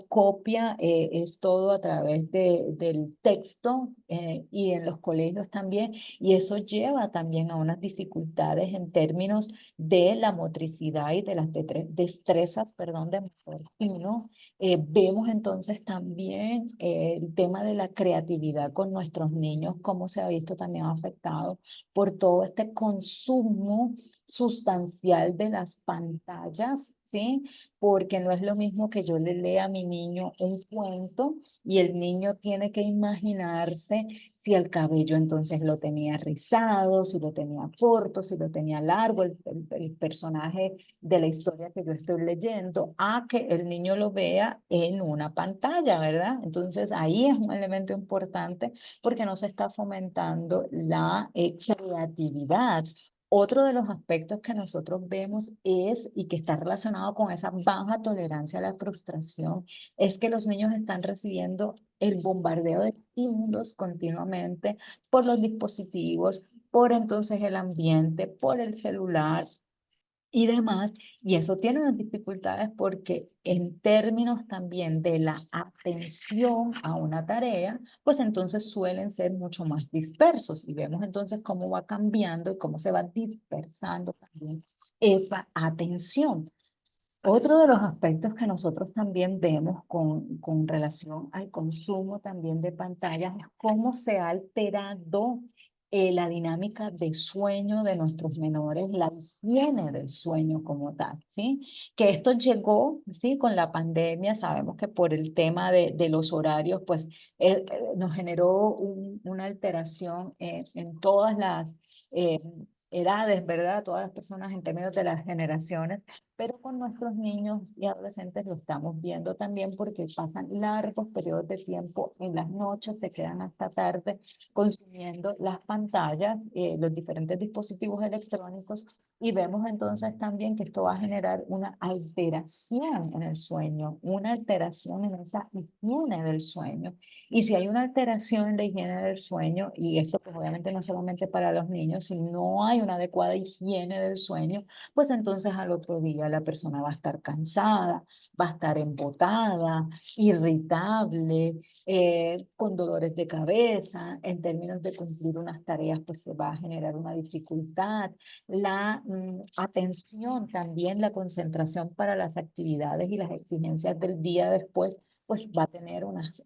copia, es todo a través del texto, y en los colegios también, y eso lleva también a unas dificultades en términos de la motricidad y de las destrezas, perdón, de motor fino. Vemos entonces también el tema de la creatividad con nuestros niños, cómo se ha visto también afectado por todo este consumo sustancial de las pantallas, ¿sí? Porque no es lo mismo que yo le lea a mi niño un cuento y el niño tiene que imaginarse si el cabello entonces lo tenía rizado, si lo tenía corto, si lo tenía largo, el personaje de la historia que yo estoy leyendo, a que el niño lo vea en una pantalla, ¿verdad? Entonces ahí es un elemento importante porque no se está fomentando la creatividad. Otro de los aspectos que nosotros vemos es, y que está relacionado con esa baja tolerancia a la frustración, es que los niños están recibiendo el bombardeo de estímulos continuamente por los dispositivos, por entonces el ambiente, por el celular y demás, y eso tiene unas dificultades porque en términos también de la atención a una tarea, pues entonces suelen ser mucho más dispersos y vemos entonces cómo va cambiando y cómo se va dispersando también esa atención. Otro de los aspectos que nosotros también vemos con relación al consumo también de pantallas es cómo se ha alterado la dinámica de sueño de nuestros menores, la higiene del sueño como tal, ¿sí? Que esto llegó, ¿sí? Con la pandemia, sabemos que por el tema de los horarios, pues nos generó una alteración en todas las eh, edades, ¿verdad? Todas las personas en términos de las generaciones, pero con nuestros niños y adolescentes lo estamos viendo también porque pasan largos periodos de tiempo en las noches, se quedan hasta tarde consumiendo las pantallas, los diferentes dispositivos electrónicos, y vemos entonces también que esto va a generar una alteración en el sueño, una alteración en esa higiene del sueño. Y si hay una alteración en la higiene del sueño, y esto pues obviamente no solamente para los niños, si no hay una adecuada higiene del sueño, pues entonces al otro día la persona va a estar cansada, va a estar embotada, irritable, con dolores de cabeza, en términos de cumplir unas tareas, pues se va a generar una dificultad. La atención también, la concentración para las actividades y las exigencias del día después, pues va a tener unas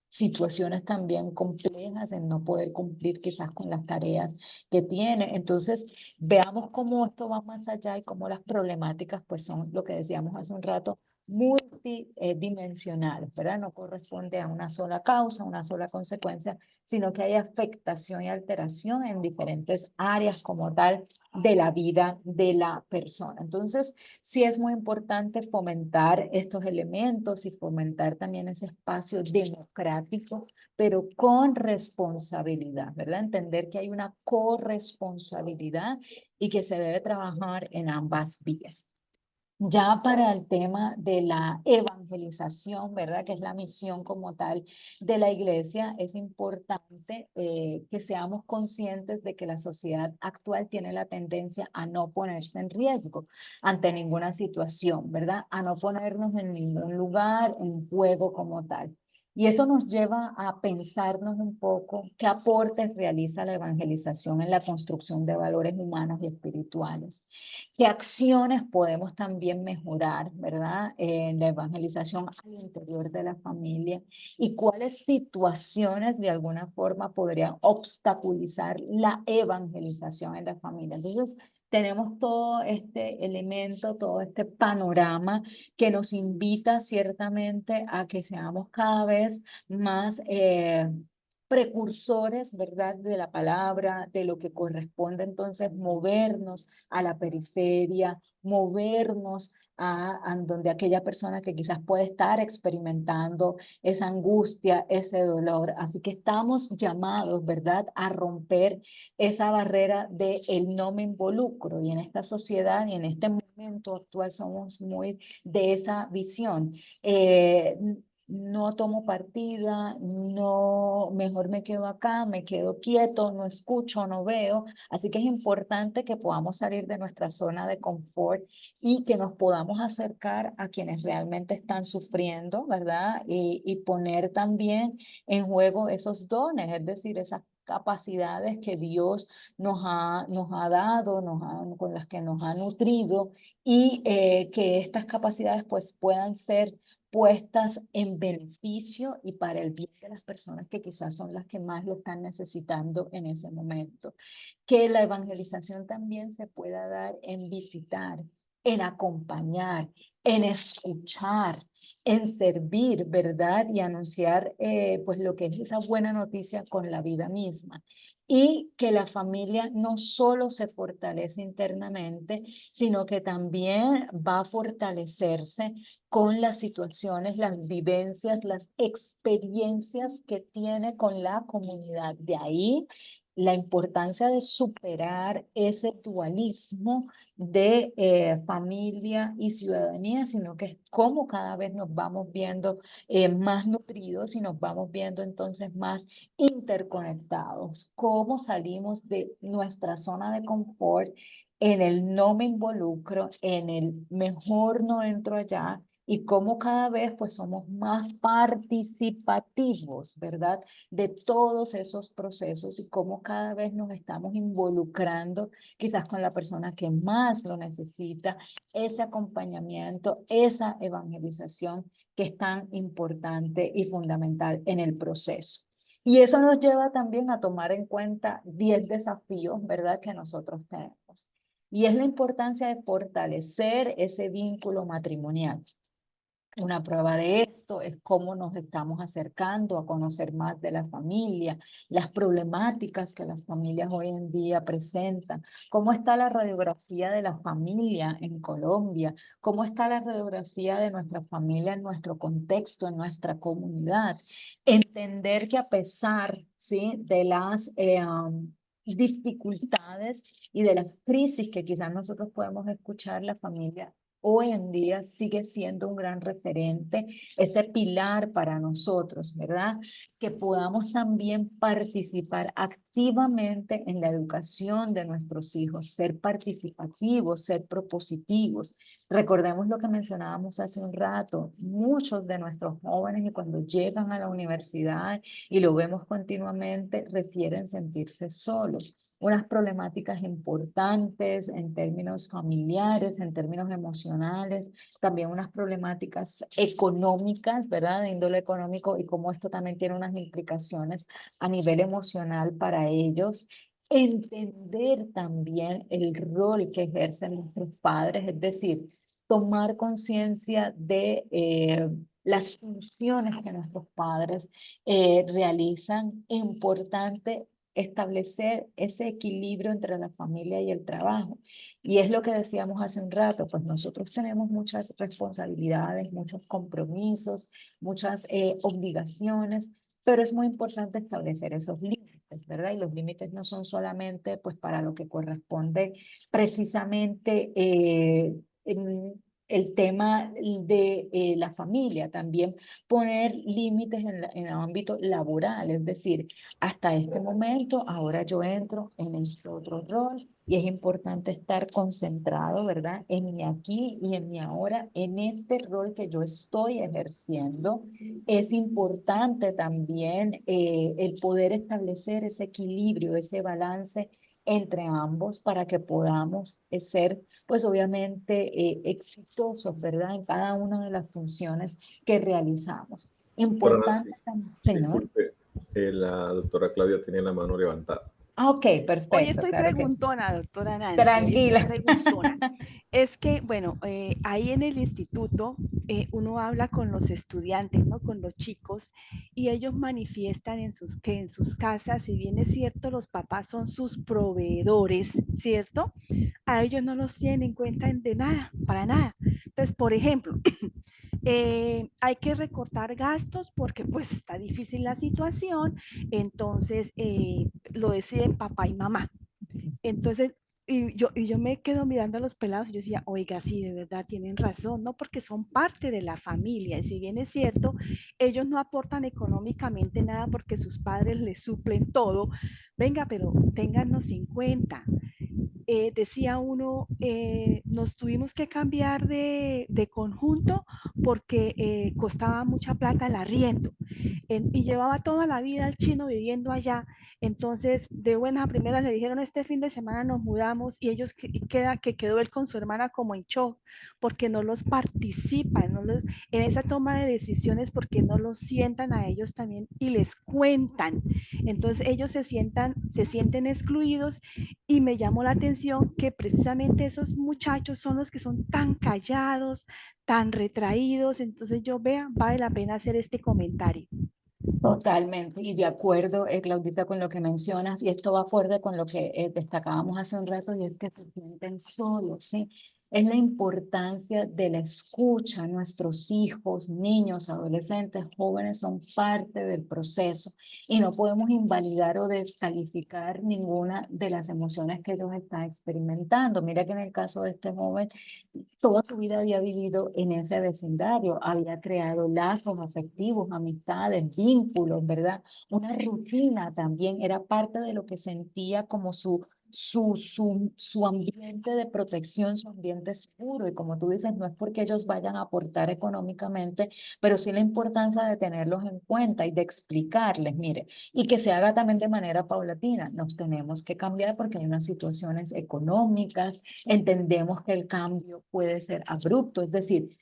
situaciones también complejas en no poder cumplir quizás con las tareas que tiene. Entonces, veamos cómo esto va más allá y cómo las problemáticas pues son lo que decíamos hace un rato, multidimensionales, ¿verdad? No corresponde a una sola causa, una sola consecuencia, sino que hay afectación y alteración en diferentes áreas como tal de la vida de la persona. Entonces, sí es muy importante fomentar estos elementos y fomentar también ese espacio democrático, pero con responsabilidad, ¿verdad? Entender que hay una corresponsabilidad y que se debe trabajar en ambas vías. Ya para el tema de la evangelización, ¿verdad? Que es la misión como tal de la iglesia, es importante que seamos conscientes de que la sociedad actual tiene la tendencia a no ponerse en riesgo ante ninguna situación, ¿verdad? A no ponernos en ningún lugar en juego como tal. Y eso nos lleva a pensarnos un poco qué aportes realiza la evangelización en la construcción de valores humanos y espirituales. ¿Qué acciones podemos también mejorar, verdad, en la evangelización al interior de la familia? ¿Y cuáles situaciones de alguna forma podrían obstaculizar la evangelización en la familia? Entonces, tenemos todo este elemento, todo este panorama que nos invita ciertamente a que seamos cada vez más precursores, ¿verdad?, de la palabra, de lo que corresponde entonces movernos a la periferia, movernos a donde aquella persona que quizás puede estar experimentando esa angustia, ese dolor. Así que estamos llamados, ¿verdad?, a romper esa barrera de el no me involucro. Y en esta sociedad y en este momento actual somos muy de esa visión. No tomo partida, no, mejor me quedo acá, me quedo quieto, no escucho, no veo. Así que es importante que podamos salir de nuestra zona de confort y que nos podamos acercar a quienes realmente están sufriendo, ¿verdad? Y poner también en juego esos dones, es decir, esas capacidades que Dios nos ha dado, con las que nos ha nutrido y que estas capacidades pues puedan ser puestas en beneficio y para el bien de las personas que quizás son las que más lo están necesitando en ese momento. Que la evangelización también se pueda dar en visitar, en acompañar, en escuchar, en servir, ¿verdad? Y anunciar pues lo que es esa buena noticia con la vida misma. Y que la familia no solo se fortalece internamente, sino que también va a fortalecerse con las situaciones, las vivencias, las experiencias que tiene con la comunidad. De ahí la importancia de superar ese dualismo de familia y ciudadanía, sino que es cómo cada vez nos vamos viendo más nutridos y nos vamos viendo entonces más interconectados, cómo salimos de nuestra zona de confort en el no me involucro, en el mejor no entro allá, y cómo cada vez pues somos más participativos, ¿verdad?, de todos esos procesos y cómo cada vez nos estamos involucrando quizás con la persona que más lo necesita, ese acompañamiento, esa evangelización que es tan importante y fundamental en el proceso. Y eso nos lleva también a tomar en cuenta 10 desafíos, ¿verdad?, que nosotros tenemos. Y es la importancia de fortalecer ese vínculo matrimonial. Una prueba de esto es cómo nos estamos acercando a conocer más de la familia, las problemáticas que las familias hoy en día presentan, cómo está la radiografía de la familia en Colombia, cómo está la radiografía de nuestra familia en nuestro contexto, en nuestra comunidad. Entender que a pesar, ¿sí?, de las dificultades y de las crisis que quizás nosotros podemos escuchar, la familia hoy en día sigue siendo un gran referente, ese pilar para nosotros, ¿verdad? Que podamos también participar activamente en la educación de nuestros hijos, ser participativos, ser propositivos. Recordemos lo que mencionábamos hace un rato, muchos de nuestros jóvenes, y cuando llegan a la universidad y lo vemos continuamente, refieren sentirse solos, unas problemáticas importantes en términos familiares, en términos emocionales, también unas problemáticas económicas, ¿verdad?, de índole económico, y cómo esto también tiene unas implicaciones a nivel emocional para ellos. Entender también el rol que ejercen nuestros padres, es decir, tomar conciencia de las funciones que nuestros padres realizan. Importante establecer ese equilibrio entre la familia y el trabajo. Y es lo que decíamos hace un rato, pues nosotros tenemos muchas responsabilidades, muchos compromisos, muchas obligaciones, pero es muy importante establecer esos límites, ¿verdad? Y los límites no son solamente pues para lo que corresponde precisamente en el tema de la familia, también poner límites en el ámbito laboral, es decir, hasta este momento, ahora yo entro en este otro rol y es importante estar concentrado, ¿verdad?, en mi aquí y en mi ahora, en este rol que yo estoy ejerciendo. Es importante también el poder establecer ese equilibrio, ese balance entre ambos para que podamos ser, pues obviamente, exitosos, ¿verdad?, en cada una de las funciones que realizamos. Doctora Nancy, Importante también, señor. disculpe, la doctora Claudia tiene la mano levantada. Ah, ok, Hoy perfecto, estoy claro que sí. preguntona, doctora Nancy, hoy estoy Tranquila. preguntona. Es que, bueno, ahí en el instituto uno habla con los estudiantes, ¿no? Con los chicos, y ellos manifiestan que en sus casas, si bien es cierto, los papás son sus proveedores, ¿cierto? A ellos no los tienen en cuenta de nada, para nada. Entonces, por ejemplo, hay que recortar gastos porque pues está difícil la situación, entonces lo deciden papá y mamá. Entonces, y yo me quedo mirando a los pelados y yo decía, oiga, sí, de verdad tienen razón, ¿no? Porque son parte de la familia. Y si bien es cierto, ellos no aportan económicamente nada porque sus padres les suplen todo. Venga, pero téngannos en cuenta. Decía uno, nos tuvimos que cambiar de conjunto porque costaba mucha plata el arriendo y llevaba toda la vida el chino viviendo allá. Entonces, de buenas a primeras le dijeron, este fin de semana nos mudamos y ellos que quedó él con su hermana como en shock, porque no los participan, en esa toma de decisiones, porque no los sientan a ellos también y les cuentan. Entonces, ellos se sienten excluidos y me llamó la atención que precisamente esos muchachos son los que son tan callados, tan retraídos. Entonces, yo vea, vale la pena hacer este comentario. Totalmente, y de acuerdo, Claudita, con lo que mencionas, y esto va acorde con lo que destacábamos hace un rato, y es que se sienten solos, ¿sí? Es la importancia de la escucha. Nuestros hijos, niños, adolescentes, jóvenes son parte del proceso y no podemos invalidar o descalificar ninguna de las emociones que ellos están experimentando. Mira que en el caso de este joven, toda su vida había vivido en ese vecindario, había creado lazos afectivos, amistades, vínculos, ¿verdad? Una rutina también era parte de lo que sentía como su ambiente de protección, su ambiente seguro. Y como tú dices, no es porque ellos vayan a aportar económicamente, pero sí la importancia de tenerlos en cuenta y de explicarles, mire, y que se haga también de manera paulatina. Nos tenemos que cambiar porque hay unas situaciones económicas. Entendemos que el cambio puede ser abrupto, es decir,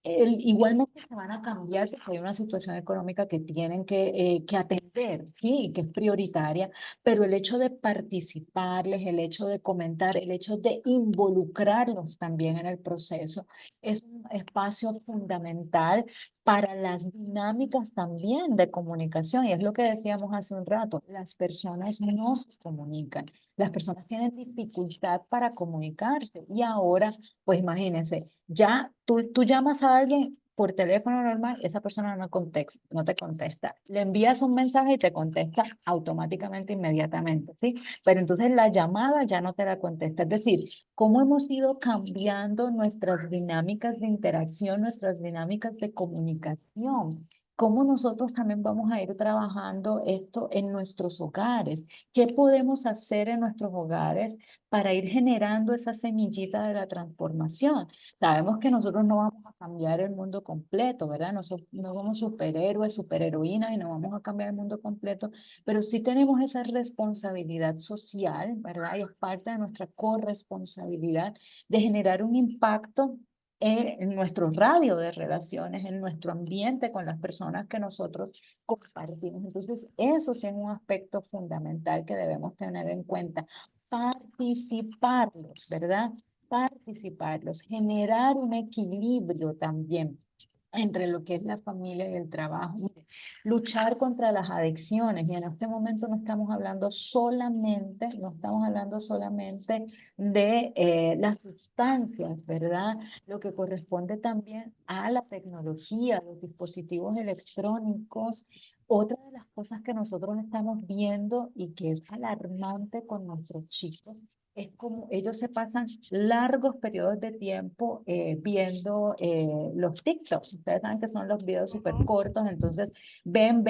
igualmente se van a cambiar porque hay una situación económica que tienen que atender, sí, y que es prioritaria, pero el hecho de participarles, el hecho de comentar, el hecho de involucrarlos también en el proceso es un espacio fundamental para las dinámicas también de comunicación. Y es lo que decíamos hace un rato, las personas no se comunican, las personas tienen dificultad para comunicarse y ahora, pues imagínense, ya tú llamas a alguien por teléfono normal, esa persona no te contesta. Le envías un mensaje y te contesta automáticamente, inmediatamente, ¿sí? Pero entonces la llamada ya no te la contesta. Es decir, cómo hemos ido cambiando nuestras dinámicas de interacción, nuestras dinámicas de comunicación. Cómo nosotros también vamos a ir trabajando esto en nuestros hogares. ¿Qué podemos hacer en nuestros hogares para ir generando esa semillita de la transformación? Sabemos que nosotros no vamos a cambiar el mundo completo, ¿verdad? No somos superhéroes, superheroínas y no vamos a cambiar el mundo completo, pero sí tenemos esa responsabilidad social, ¿verdad? Y es parte de nuestra corresponsabilidad de generar un impacto en nuestro radio de relaciones, en nuestro ambiente con las personas que nosotros compartimos. Entonces, eso sí es un aspecto fundamental que debemos tener en cuenta. Participarlos, ¿verdad? Participarlos, generar un equilibrio también entre lo que es la familia y el trabajo. Mire, luchar contra las adicciones. Y en este momento no estamos hablando solamente de las sustancias, ¿verdad? Lo que corresponde también a la tecnología, los dispositivos electrónicos. Otra de las cosas que nosotros estamos viendo y que es alarmante con nuestros chicos es como ellos se pasan largos periodos de tiempo viendo los TikToks. Ustedes saben que son los videos súper cortos, entonces ven,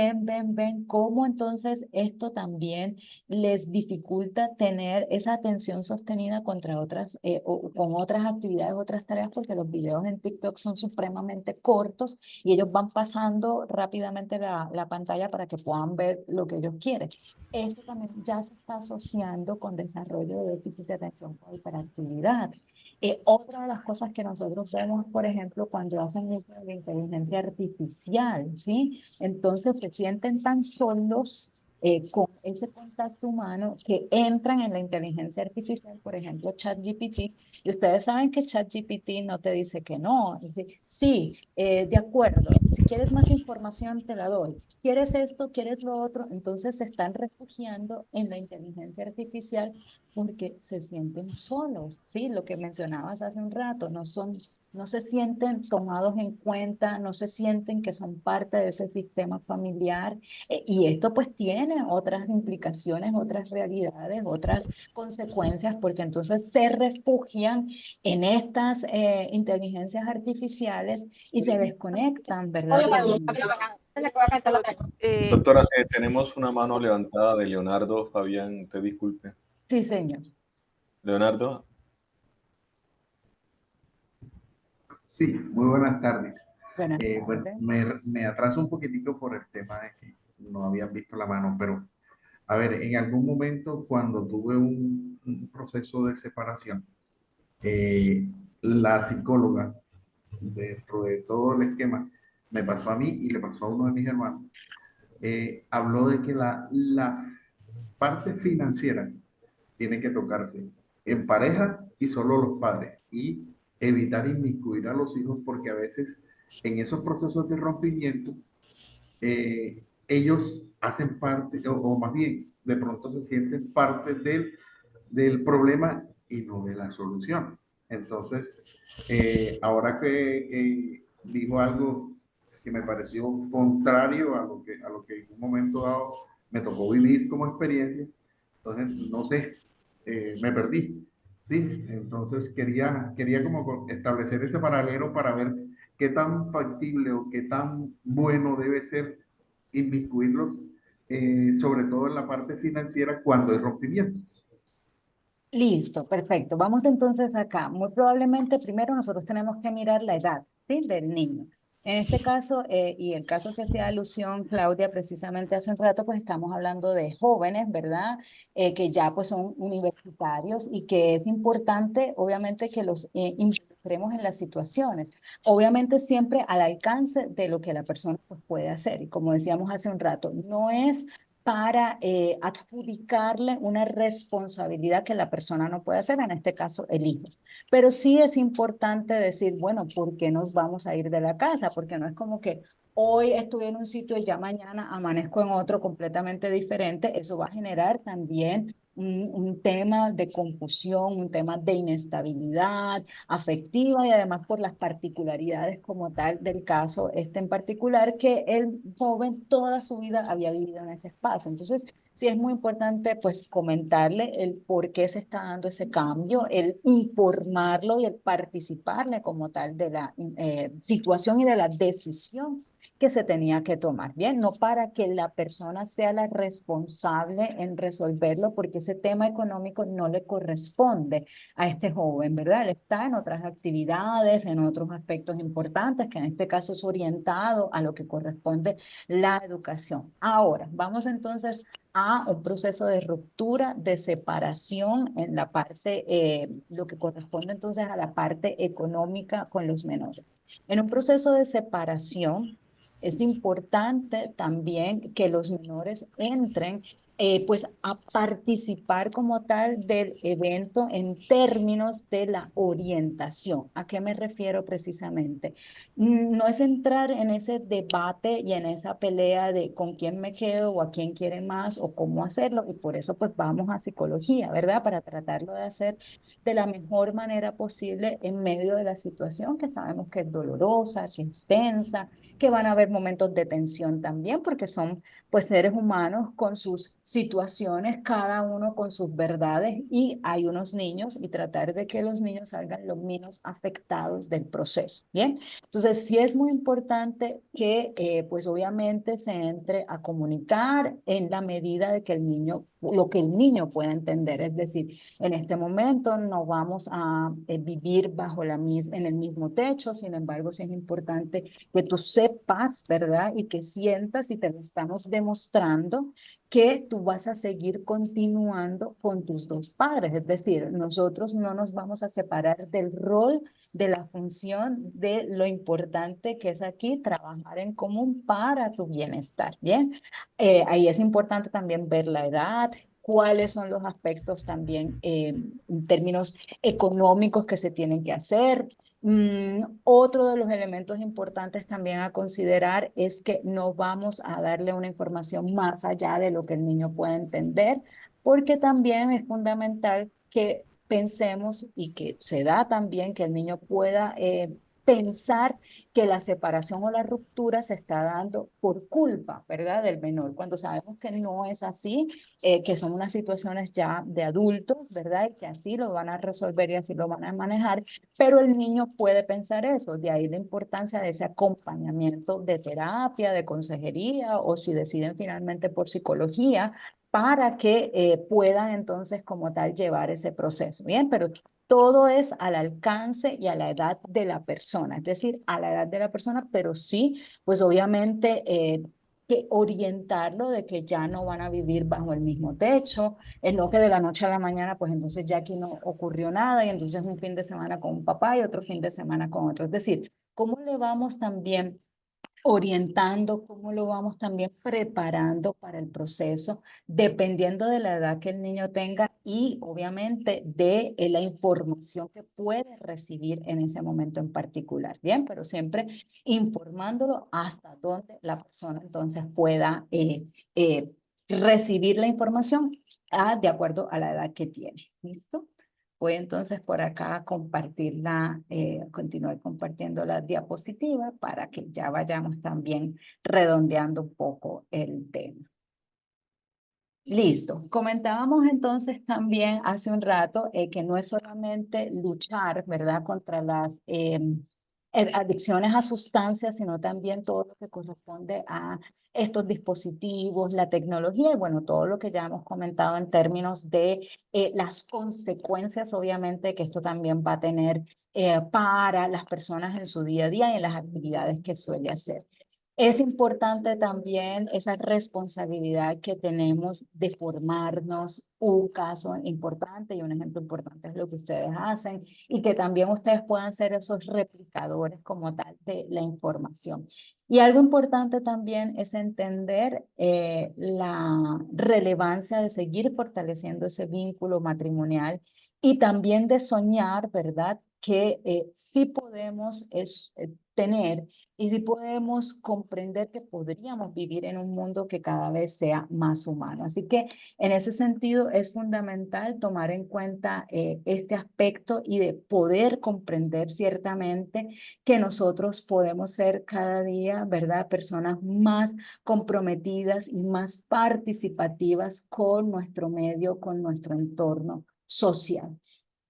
cómo entonces esto también les dificulta tener esa atención sostenida contra o con otras actividades, otras tareas, porque los videos en TikTok son supremamente cortos y ellos van pasando rápidamente la pantalla para que puedan ver lo que ellos quieren. Esto también ya se está asociando con desarrollo de déficit de atención por hiperactividad. Otra de las cosas que nosotros vemos, por ejemplo, cuando hacen uso de la inteligencia artificial, ¿sí? Entonces se sienten tan solos con ese contacto humano que entran en la inteligencia artificial, por ejemplo, ChatGPT, y ustedes saben que ChatGPT no te dice que no, es decir, sí, de acuerdo, si quieres más información te la doy, quieres esto, quieres lo otro, entonces se están refugiando en la inteligencia artificial porque se sienten solos, ¿sí? Lo que mencionabas hace un rato, no se sienten tomados en cuenta, no se sienten que son parte de ese sistema familiar, y esto pues tiene otras implicaciones, otras realidades, otras consecuencias, porque entonces se refugian en estas inteligencias artificiales y se desconectan, ¿verdad? Eh, Doctora, tenemos una mano levantada de Leonardo. Fabián, te disculpe. Sí, señor. Leonardo, Sí, muy buenas tardes. Buenas Bueno, tardes. me atraso un poquitico por el tema de que no habían visto la mano, pero a ver, en algún momento cuando tuve un proceso de separación, eh, la psicóloga, dentro de todo el esquema, me pasó a mí y le pasó a uno de mis hermanos, habló de que la parte financiera tiene que tocarse en pareja y solo los padres y evitar inmiscuir a los hijos porque a veces en esos procesos de rompimiento ellos hacen parte o más bien de pronto se sienten parte del problema y no de la solución. Entonces, ahora que dijo algo que me pareció contrario a lo que en un momento dado me tocó vivir como experiencia, entonces, no sé, me perdí. Sí, entonces quería como establecer ese paralelo para ver qué tan factible o qué tan bueno debe ser inmiscuirlos, sobre todo en la parte financiera cuando hay rompimiento. Listo, perfecto. Vamos entonces acá. Muy probablemente primero nosotros tenemos que mirar la edad, ¿sí? Del niño. En este caso, y el caso que hacía alusión Claudia precisamente hace un rato, pues estamos hablando de jóvenes, ¿verdad? Que ya pues son universitarios y que es importante, obviamente, que los involucremos en las situaciones. Obviamente siempre al alcance de lo que la persona pues, puede hacer. Y como decíamos hace un rato, no es para adjudicarle una responsabilidad que la persona no puede hacer, en este caso el hijo. Pero sí es importante decir, bueno, ¿por qué nos vamos a ir de la casa? Porque no es como que hoy estoy en un sitio y ya mañana amanezco en otro completamente diferente. Eso va a generar también un tema de confusión, un tema de inestabilidad afectiva y además por las particularidades como tal del caso este en particular, que el joven toda su vida había vivido en ese espacio. Entonces, sí es muy importante pues comentarle el por qué se está dando ese cambio, el informarlo y el participarle como tal de la situación y de la decisión que se tenía que tomar, ¿bien? No para que la persona sea la responsable en resolverlo, porque ese tema económico no le corresponde a este joven, ¿verdad? Él está en otras actividades, en otros aspectos importantes, que en este caso es orientado a lo que corresponde la educación. Ahora, vamos entonces a un proceso de ruptura, de separación en la parte, lo que corresponde entonces a la parte económica con los menores. En un proceso de separación, es importante también que los menores entren pues a participar como tal del evento en términos de la orientación. ¿A qué me refiero precisamente? No es entrar en ese debate y en esa pelea de con quién me quedo o a quién quiere más o cómo hacerlo, y por eso pues vamos a psicología, ¿verdad? Para tratarlo de hacer de la mejor manera posible en medio de la situación que sabemos que es dolorosa, que es tensa, que van a haber momentos de tensión también, porque son pues seres humanos con sus situaciones, cada uno con sus verdades, y hay unos niños y tratar de que los niños salgan lo menos afectados del proceso, ¿bien? Entonces sí es muy importante que pues obviamente se entre a comunicar en la medida de que el niño, lo que el niño pueda entender, es decir, en este momento no vamos a vivir bajo en el mismo techo, sin embargo sí es importante que tú sepas, ¿verdad? Y que sientas y te lo estamos demostrando que tú vas a seguir continuando con tus dos padres. Es decir, nosotros no nos vamos a separar del rol de la función de lo importante que es aquí trabajar en común para tu bienestar, ¿bien? Ahí es importante también ver la edad, cuáles son los aspectos también en términos económicos que se tienen que hacer. Otro de los elementos importantes también a considerar es que no vamos a darle una información más allá de lo que el niño puede entender, porque también es fundamental que pensemos y que se da también que el niño pueda pensar que la separación o la ruptura se está dando por culpa, ¿verdad?, del menor, cuando sabemos que no es así, que son unas situaciones ya de adultos, ¿verdad?, y que así lo van a resolver y así lo van a manejar, pero el niño puede pensar eso, de ahí la importancia de ese acompañamiento de terapia, de consejería, o si deciden finalmente por psicología, para que puedan entonces como tal llevar ese proceso, ¿bien? Pero todo es al alcance y a la edad de la persona, es decir, a la edad de la persona, pero sí, pues obviamente que orientarlo de que ya no van a vivir bajo el mismo techo, es no que de la noche a la mañana, pues entonces ya aquí no ocurrió nada y entonces un fin de semana con un papá y otro fin de semana con otro. Es decir, ¿cómo le vamos también orientando, cómo lo vamos también preparando para el proceso, dependiendo de la edad que el niño tenga y obviamente de la información que puede recibir en ese momento en particular? Bien, pero siempre informándolo hasta donde la persona entonces pueda recibir la información de acuerdo a la edad que tiene. ¿Listo? Voy entonces por acá a compartirla, continuar compartiendo la diapositiva para que ya vayamos también redondeando un poco el tema. Listo. Comentábamos entonces también hace un rato que no es solamente luchar, ¿verdad?, contra las adicciones a sustancias, sino también todo lo que corresponde a estos dispositivos, la tecnología y bueno, todo lo que ya hemos comentado en términos de las consecuencias, obviamente, que esto también va a tener para las personas en su día a día y en las actividades que suele hacer. Es importante también esa responsabilidad que tenemos de formarnos. Un caso importante y un ejemplo importante es lo que ustedes hacen y que también ustedes puedan ser esos replicadores como tal de la información. Y algo importante también es entender la relevancia de seguir fortaleciendo ese vínculo matrimonial y también de soñar, ¿verdad?, que sí podemos tener y si podemos comprender que podríamos vivir en un mundo que cada vez sea más humano. Así que en ese sentido es fundamental tomar en cuenta este aspecto y de poder comprender ciertamente que nosotros podemos ser cada día, ¿verdad?, personas más comprometidas y más participativas con nuestro medio, con nuestro entorno social.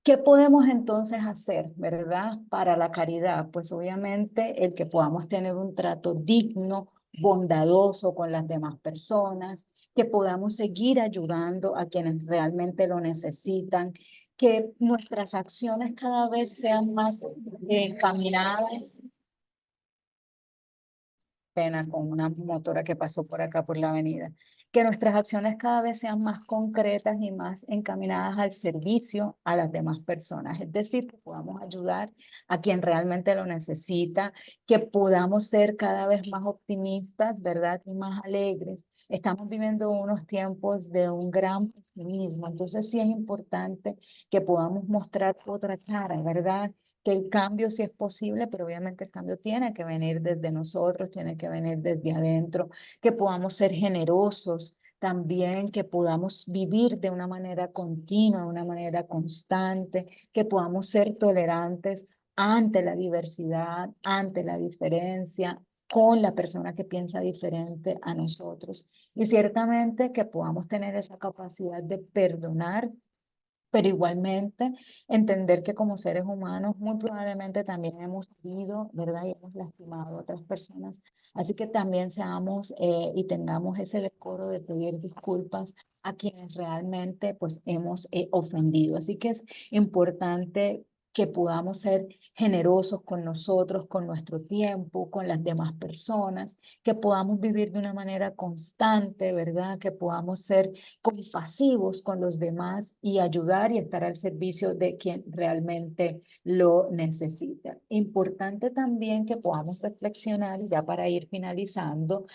¿Qué podemos entonces hacer, verdad, para la caridad? Pues obviamente el que podamos tener un trato digno, bondadoso con las demás personas, que podamos seguir ayudando a quienes realmente lo necesitan, que nuestras acciones cada vez sean más encaminadas. Pena con una motora que pasó por acá por la avenida. Que nuestras acciones cada vez sean más concretas y más encaminadas al servicio a las demás personas. Es decir, que podamos ayudar a quien realmente lo necesita, que podamos ser cada vez más optimistas, ¿verdad?, y más alegres. Estamos viviendo unos tiempos de un gran pesimismo, entonces sí es importante que podamos mostrar otra cara, ¿verdad?, que el cambio sí es posible, pero obviamente el cambio tiene que venir desde nosotros, tiene que venir desde adentro, que podamos ser generosos también, que podamos vivir de una manera continua, de una manera constante, que podamos ser tolerantes ante la diversidad, ante la diferencia, con la persona que piensa diferente a nosotros. Y ciertamente que podamos tener esa capacidad de perdonar, pero igualmente entender que como seres humanos muy probablemente también hemos herido, ¿verdad?, y hemos lastimado a otras personas. Así que también seamos y tengamos ese decoro de pedir disculpas a quienes realmente pues hemos ofendido. Así que es importante que podamos ser generosos con nosotros, con nuestro tiempo, con las demás personas, que podamos vivir de una manera constante, ¿verdad? Que podamos ser compasivos con los demás y ayudar y estar al servicio de quien realmente lo necesita. Importante también que podamos reflexionar, ya para ir finalizando,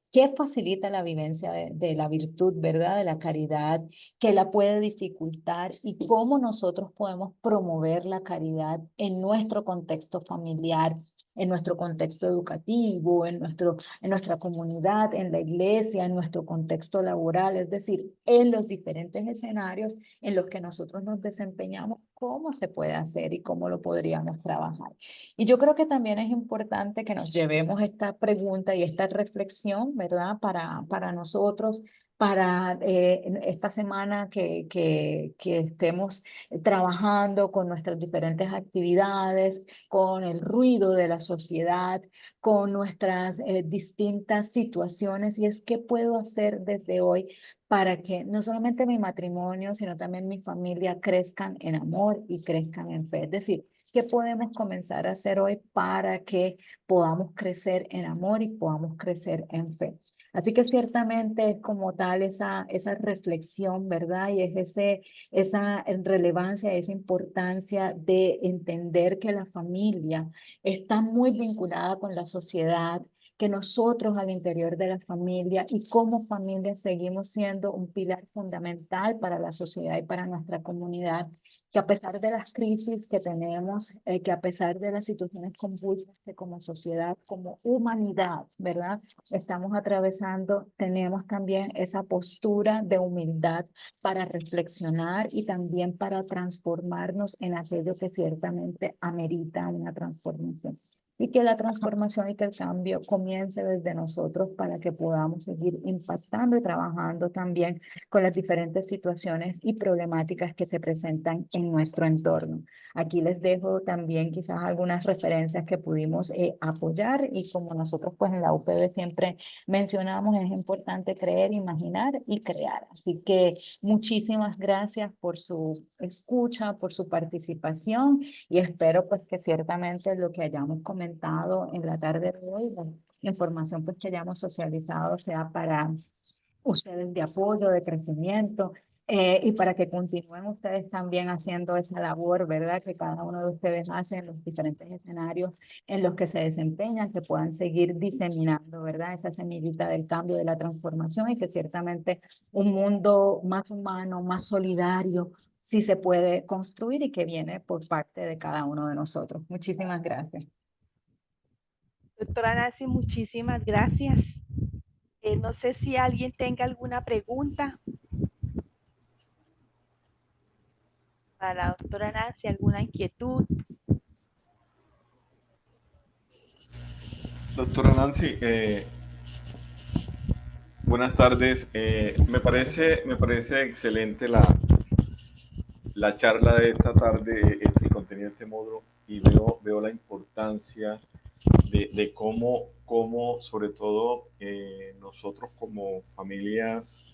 ¿qué facilita la vivencia de la virtud, ¿verdad? De la caridad, que la puede dificultar y cómo nosotros podemos promover la caridad en nuestro contexto familiar, en nuestro contexto educativo, en nuestra comunidad, en la iglesia, en nuestro contexto laboral, es decir, en los diferentes escenarios en los que nosotros nos desempeñamos, cómo se puede hacer y cómo lo podríamos trabajar. Y yo creo que también es importante que nos llevemos esta pregunta y esta reflexión, ¿verdad? Para nosotros, para esta semana que estemos trabajando con nuestras diferentes actividades, con el ruido de la sociedad, con nuestras distintas situaciones, y es qué puedo hacer desde hoy para que no solamente mi matrimonio, sino también mi familia crezcan en amor y crezcan en fe. Es decir, ¿qué podemos comenzar a hacer hoy para que podamos crecer en amor y podamos crecer en fe? Así que ciertamente es como tal esa reflexión, ¿verdad? Y es esa relevancia, esa importancia de entender que la familia está muy vinculada con la sociedad, que nosotros al interior de la familia y como familia seguimos siendo un pilar fundamental para la sociedad y para nuestra comunidad, que a pesar de las crisis que tenemos, que a pesar de las situaciones convulsas que como sociedad, como humanidad, ¿verdad? Estamos atravesando, tenemos también esa postura de humildad para reflexionar y también para transformarnos en aquello que ciertamente amerita una transformación. Y que la transformación y que el cambio comience desde nosotros para que podamos seguir impactando y trabajando también con las diferentes situaciones y problemáticas que se presentan en nuestro entorno. Aquí les dejo también quizás algunas referencias que pudimos apoyar, y como nosotros pues en la UPB siempre mencionamos, es importante creer, imaginar y crear. Así que muchísimas gracias por su escucha, por su participación, y espero pues que ciertamente lo que hayamos comentado en la tarde de hoy, la información pues que hayamos socializado sea para ustedes de apoyo, de crecimiento, y para que continúen ustedes también haciendo esa labor, ¿verdad? Que cada uno de ustedes hace en los diferentes escenarios en los que se desempeñan, que puedan seguir diseminando, ¿verdad? Esa semillita del cambio, de la transformación, y que ciertamente un mundo más humano, más solidario, sí se puede construir y que viene por parte de cada uno de nosotros. Muchísimas gracias. Doctora Nancy, muchísimas gracias. No sé si alguien tenga alguna pregunta para la doctora Nancy, alguna inquietud. Doctora Nancy, buenas tardes. Me parece excelente la charla de esta tarde, el contenido de este módulo, y veo la importancia de cómo sobre todo nosotros como familias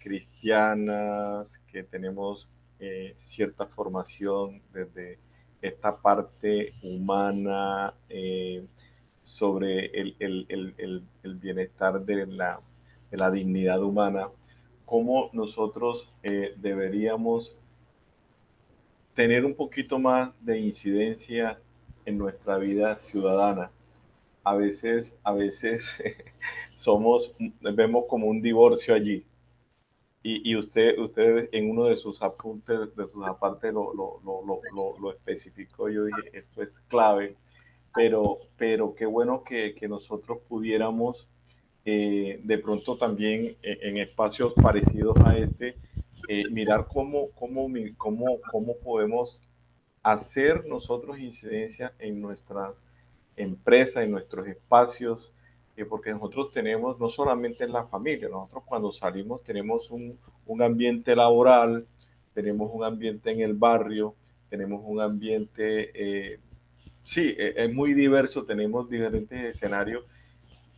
cristianas que tenemos cierta formación desde esta parte humana, sobre el bienestar de la dignidad humana, cómo nosotros deberíamos tener un poquito más de incidencia en nuestra vida ciudadana. A veces vemos como un divorcio allí. Y usted en uno de sus apuntes, de sus apartes, lo especificó. Yo dije, esto es clave, pero qué bueno que nosotros pudiéramos de pronto también en espacios parecidos a este, mirar cómo podemos hacer nosotros incidencia en nuestras empresas, en nuestros espacios, porque nosotros tenemos, no solamente en la familia, nosotros cuando salimos tenemos un ambiente laboral, tenemos un ambiente en el barrio, tenemos un ambiente, sí, es muy diverso, tenemos diferentes escenarios,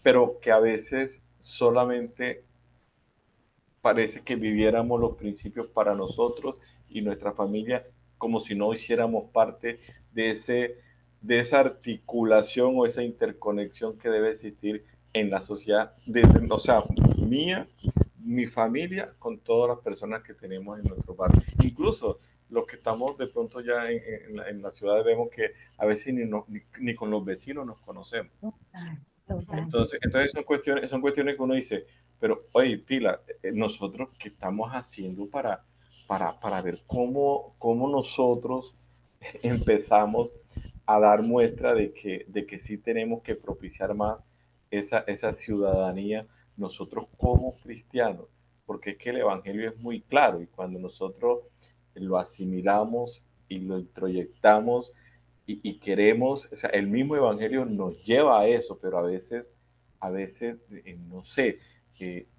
pero que a veces solamente parece que viviéramos los principios para nosotros y nuestra familia, como si no hiciéramos parte de esa articulación o esa interconexión que debe existir en la sociedad, o sea, mía, mi familia, con todas las personas que tenemos en nuestro barrio. Incluso los que estamos de pronto ya en la ciudad vemos que a veces ni con los vecinos nos conocemos. Entonces son cuestiones que uno dice, pero oye, pila, nosotros qué estamos haciendo para ver cómo nosotros empezamos a dar muestra de que sí tenemos que propiciar más esa ciudadanía nosotros como cristianos, porque es que el Evangelio es muy claro y cuando nosotros lo asimilamos y lo introyectamos y queremos, o sea, el mismo Evangelio nos lleva a eso, pero a veces no sé,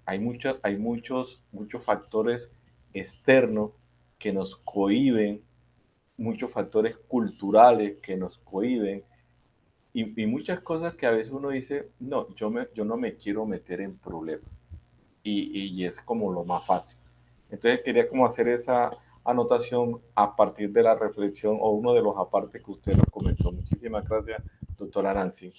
hay muchos factores externos que nos cohíben, muchos factores culturales que nos cohíben y muchas cosas que a veces uno dice, no, yo no me quiero meter en problemas y es como lo más fácil. Entonces quería como hacer esa anotación a partir de la reflexión o uno de los apartes que usted nos comentó. Muchísimas gracias, doctora Nancy.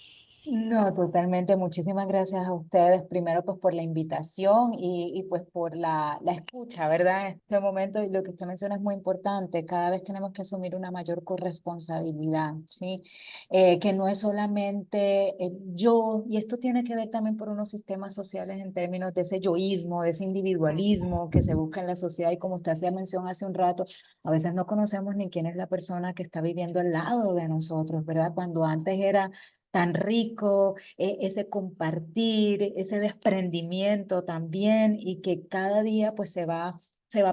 No, totalmente. Muchísimas gracias a ustedes, primero pues por la invitación y pues por la escucha, ¿verdad? En este momento y lo que usted menciona es muy importante. Cada vez tenemos que asumir una mayor corresponsabilidad, ¿sí? Que no es solamente yo, y esto tiene que ver también por unos sistemas sociales en términos de ese yoísmo, de ese individualismo que se busca en la sociedad y como usted hacía mención hace un rato, a veces no conocemos ni quién es la persona que está viviendo al lado de nosotros, ¿verdad? Cuando antes era tan rico, ese compartir, ese desprendimiento también y que cada día pues se va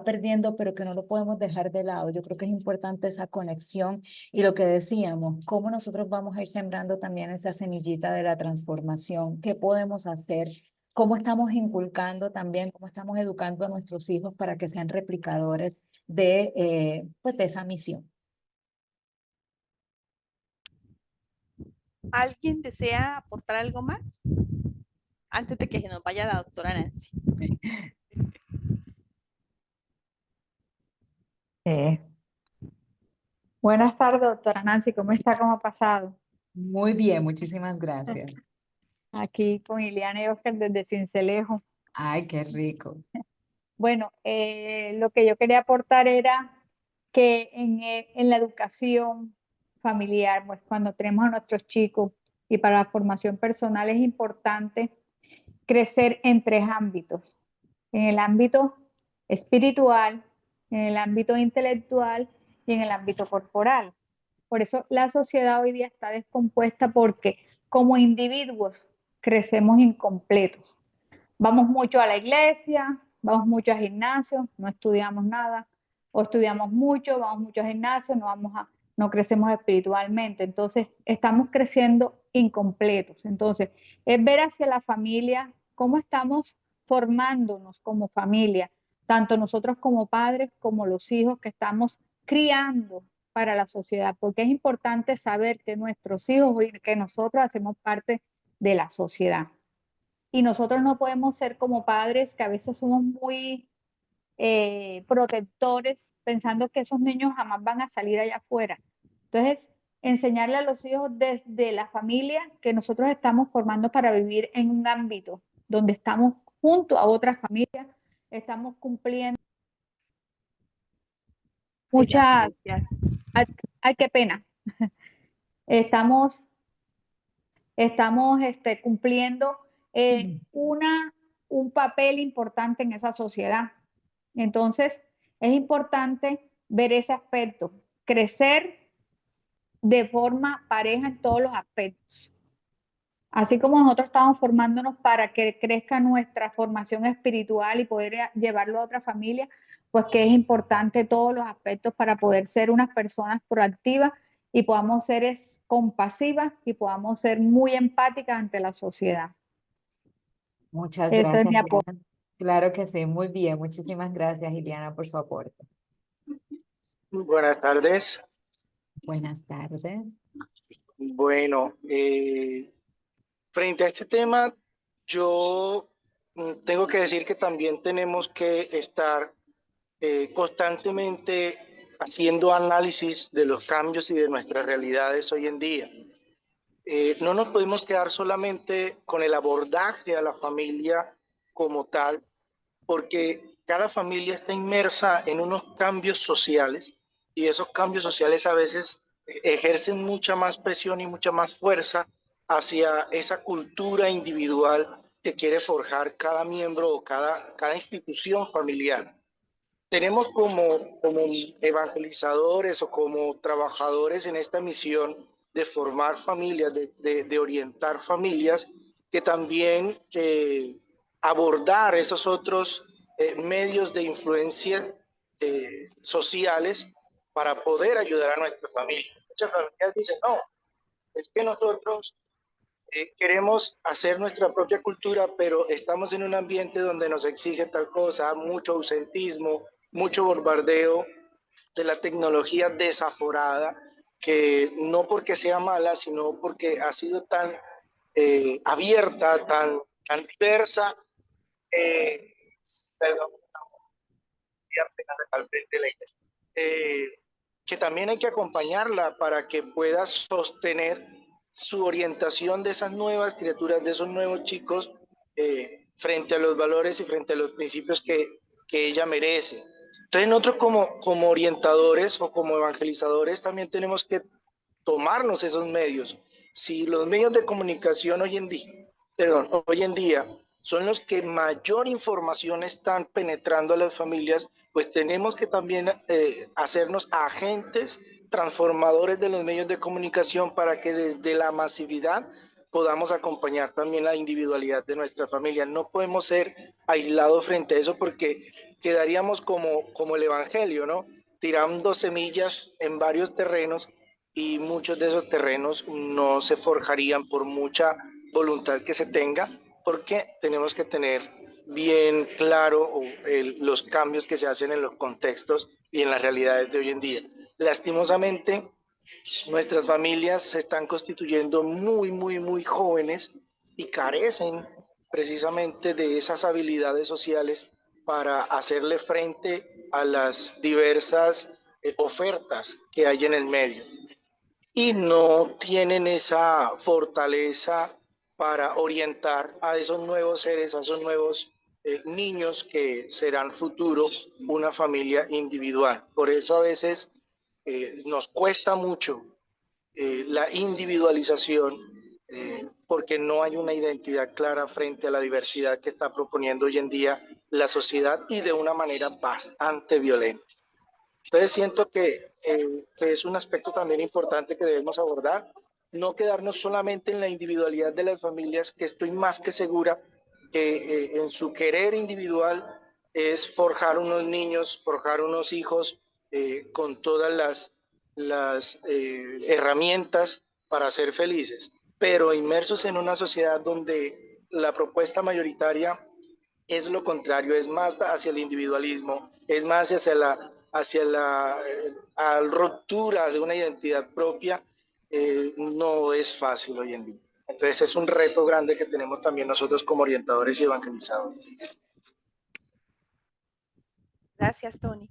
perdiendo, pero que no lo podemos dejar de lado. Yo creo que es importante esa conexión y lo que decíamos, cómo nosotros vamos a ir sembrando también esa semillita de la transformación, qué podemos hacer, cómo estamos inculcando también, cómo estamos educando a nuestros hijos para que sean replicadores pues de esa misión. ¿Alguien desea aportar algo más? Antes de que se nos vaya la doctora Nancy. Eh, Buenas tardes, doctora Nancy, ¿cómo está? ¿Cómo ha pasado? Muy bien, muchísimas gracias. Aquí con Ileana y Oscar desde Cincelejo. Ay, qué rico. Bueno, lo que yo quería aportar era que en la educación familiar, pues cuando tenemos a nuestros chicos y para la formación personal es importante crecer en tres ámbitos. En el ámbito espiritual, en el ámbito intelectual y en el ámbito corporal. Por eso la sociedad hoy día está descompuesta porque como individuos crecemos incompletos. Vamos mucho a la iglesia, vamos mucho al gimnasio, no estudiamos nada, o estudiamos mucho, vamos mucho al gimnasio, no crecemos espiritualmente. Entonces, estamos creciendo incompletos. Entonces, es ver hacia la familia cómo estamos formándonos como familia, tanto nosotros como padres como los hijos que estamos criando para la sociedad, porque es importante saber que nuestros hijos y que nosotros hacemos parte de la sociedad. Y nosotros no podemos ser como padres que a veces somos muy protectores, pensando que esos niños jamás van a salir allá afuera. Entonces, enseñarle a los hijos desde la familia que nosotros estamos formando para vivir en un ámbito donde estamos junto a otras familias, estamos cumpliendo muchas, ay, qué pena, estamos cumpliendo un papel importante en esa sociedad. Entonces, es importante ver ese aspecto, crecer de forma pareja en todos los aspectos. Así como nosotros estamos formándonos para que crezca nuestra formación espiritual y poder llevarlo a otra familia, pues que es importante todos los aspectos para poder ser unas personas proactivas y podamos ser compasivas y podamos ser muy empáticas ante la sociedad. Muchas Eso es gracias, mi aporte. Iliana. Claro que sí, muy bien. Muchísimas gracias, Iliana, por su aporte. Buenas tardes. Buenas tardes. Bueno, frente a este tema, yo tengo que decir que también tenemos que estar constantemente haciendo análisis de los cambios y de nuestras realidades hoy en día. No nos podemos quedar solamente con el abordaje a la familia como tal, porque cada familia está inmersa en unos cambios sociales y esos cambios sociales a veces ejercen mucha más presión y mucha más fuerza hacia esa cultura individual que quiere forjar cada miembro o cada institución familiar. Tenemos como evangelizadores o como trabajadores en esta misión de formar familias, de orientar familias, que también abordar esos otros medios de influencia sociales para poder ayudar a nuestra familia. Muchas familias dicen, no, es que nosotros queremos hacer nuestra propia cultura, pero estamos en un ambiente donde nos exige tal cosa, mucho ausentismo, mucho bombardeo de la tecnología desaforada, que no porque sea mala, sino porque ha sido tan abierta, tan diversa, perdón, al frente de la iglesia, que también hay que acompañarla para que pueda sostener su orientación de esas nuevas criaturas, de esos nuevos chicos, frente a los valores y frente a los principios que ella merece. Entonces nosotros como orientadores o como evangelizadores también tenemos que tomarnos esos medios. Si los medios de comunicación hoy en día son los que mayor información están penetrando a las familias, pues tenemos que también hacernos agentes transformadores de los medios de comunicación para que desde la masividad podamos acompañar también la individualidad de nuestra familia. No podemos ser aislados frente a eso porque quedaríamos como el evangelio, ¿no? Tirando semillas en varios terrenos y muchos de esos terrenos no se forjarían por mucha voluntad que se tenga, porque tenemos que tener bien claro los cambios que se hacen en los contextos y en las realidades de hoy en día. Lastimosamente, nuestras familias se están constituyendo muy jóvenes y carecen precisamente de esas habilidades sociales para hacerle frente a las diversas ofertas que hay en el medio. Y no tienen esa fortaleza para orientar a esos nuevos seres, a esos nuevos niños que serán futuro una familia individual. Por eso a veces nos cuesta mucho la individualización, porque no hay una identidad clara frente a la diversidad que está proponiendo hoy en día la sociedad y de una manera bastante violenta. Entonces siento que es un aspecto también importante que debemos abordar, no quedarnos solamente en la individualidad de las familias, que estoy más que segura que en su querer individual es forjar unos niños, forjar unos hijos con todas las herramientas para ser felices, pero inmersos en una sociedad donde la propuesta mayoritaria es lo contrario, es más hacia el individualismo, es más hacia la ruptura de una identidad propia, no es fácil hoy en día. Entonces es un reto grande que tenemos también nosotros como orientadores y evangelizadores. Gracias, Tony.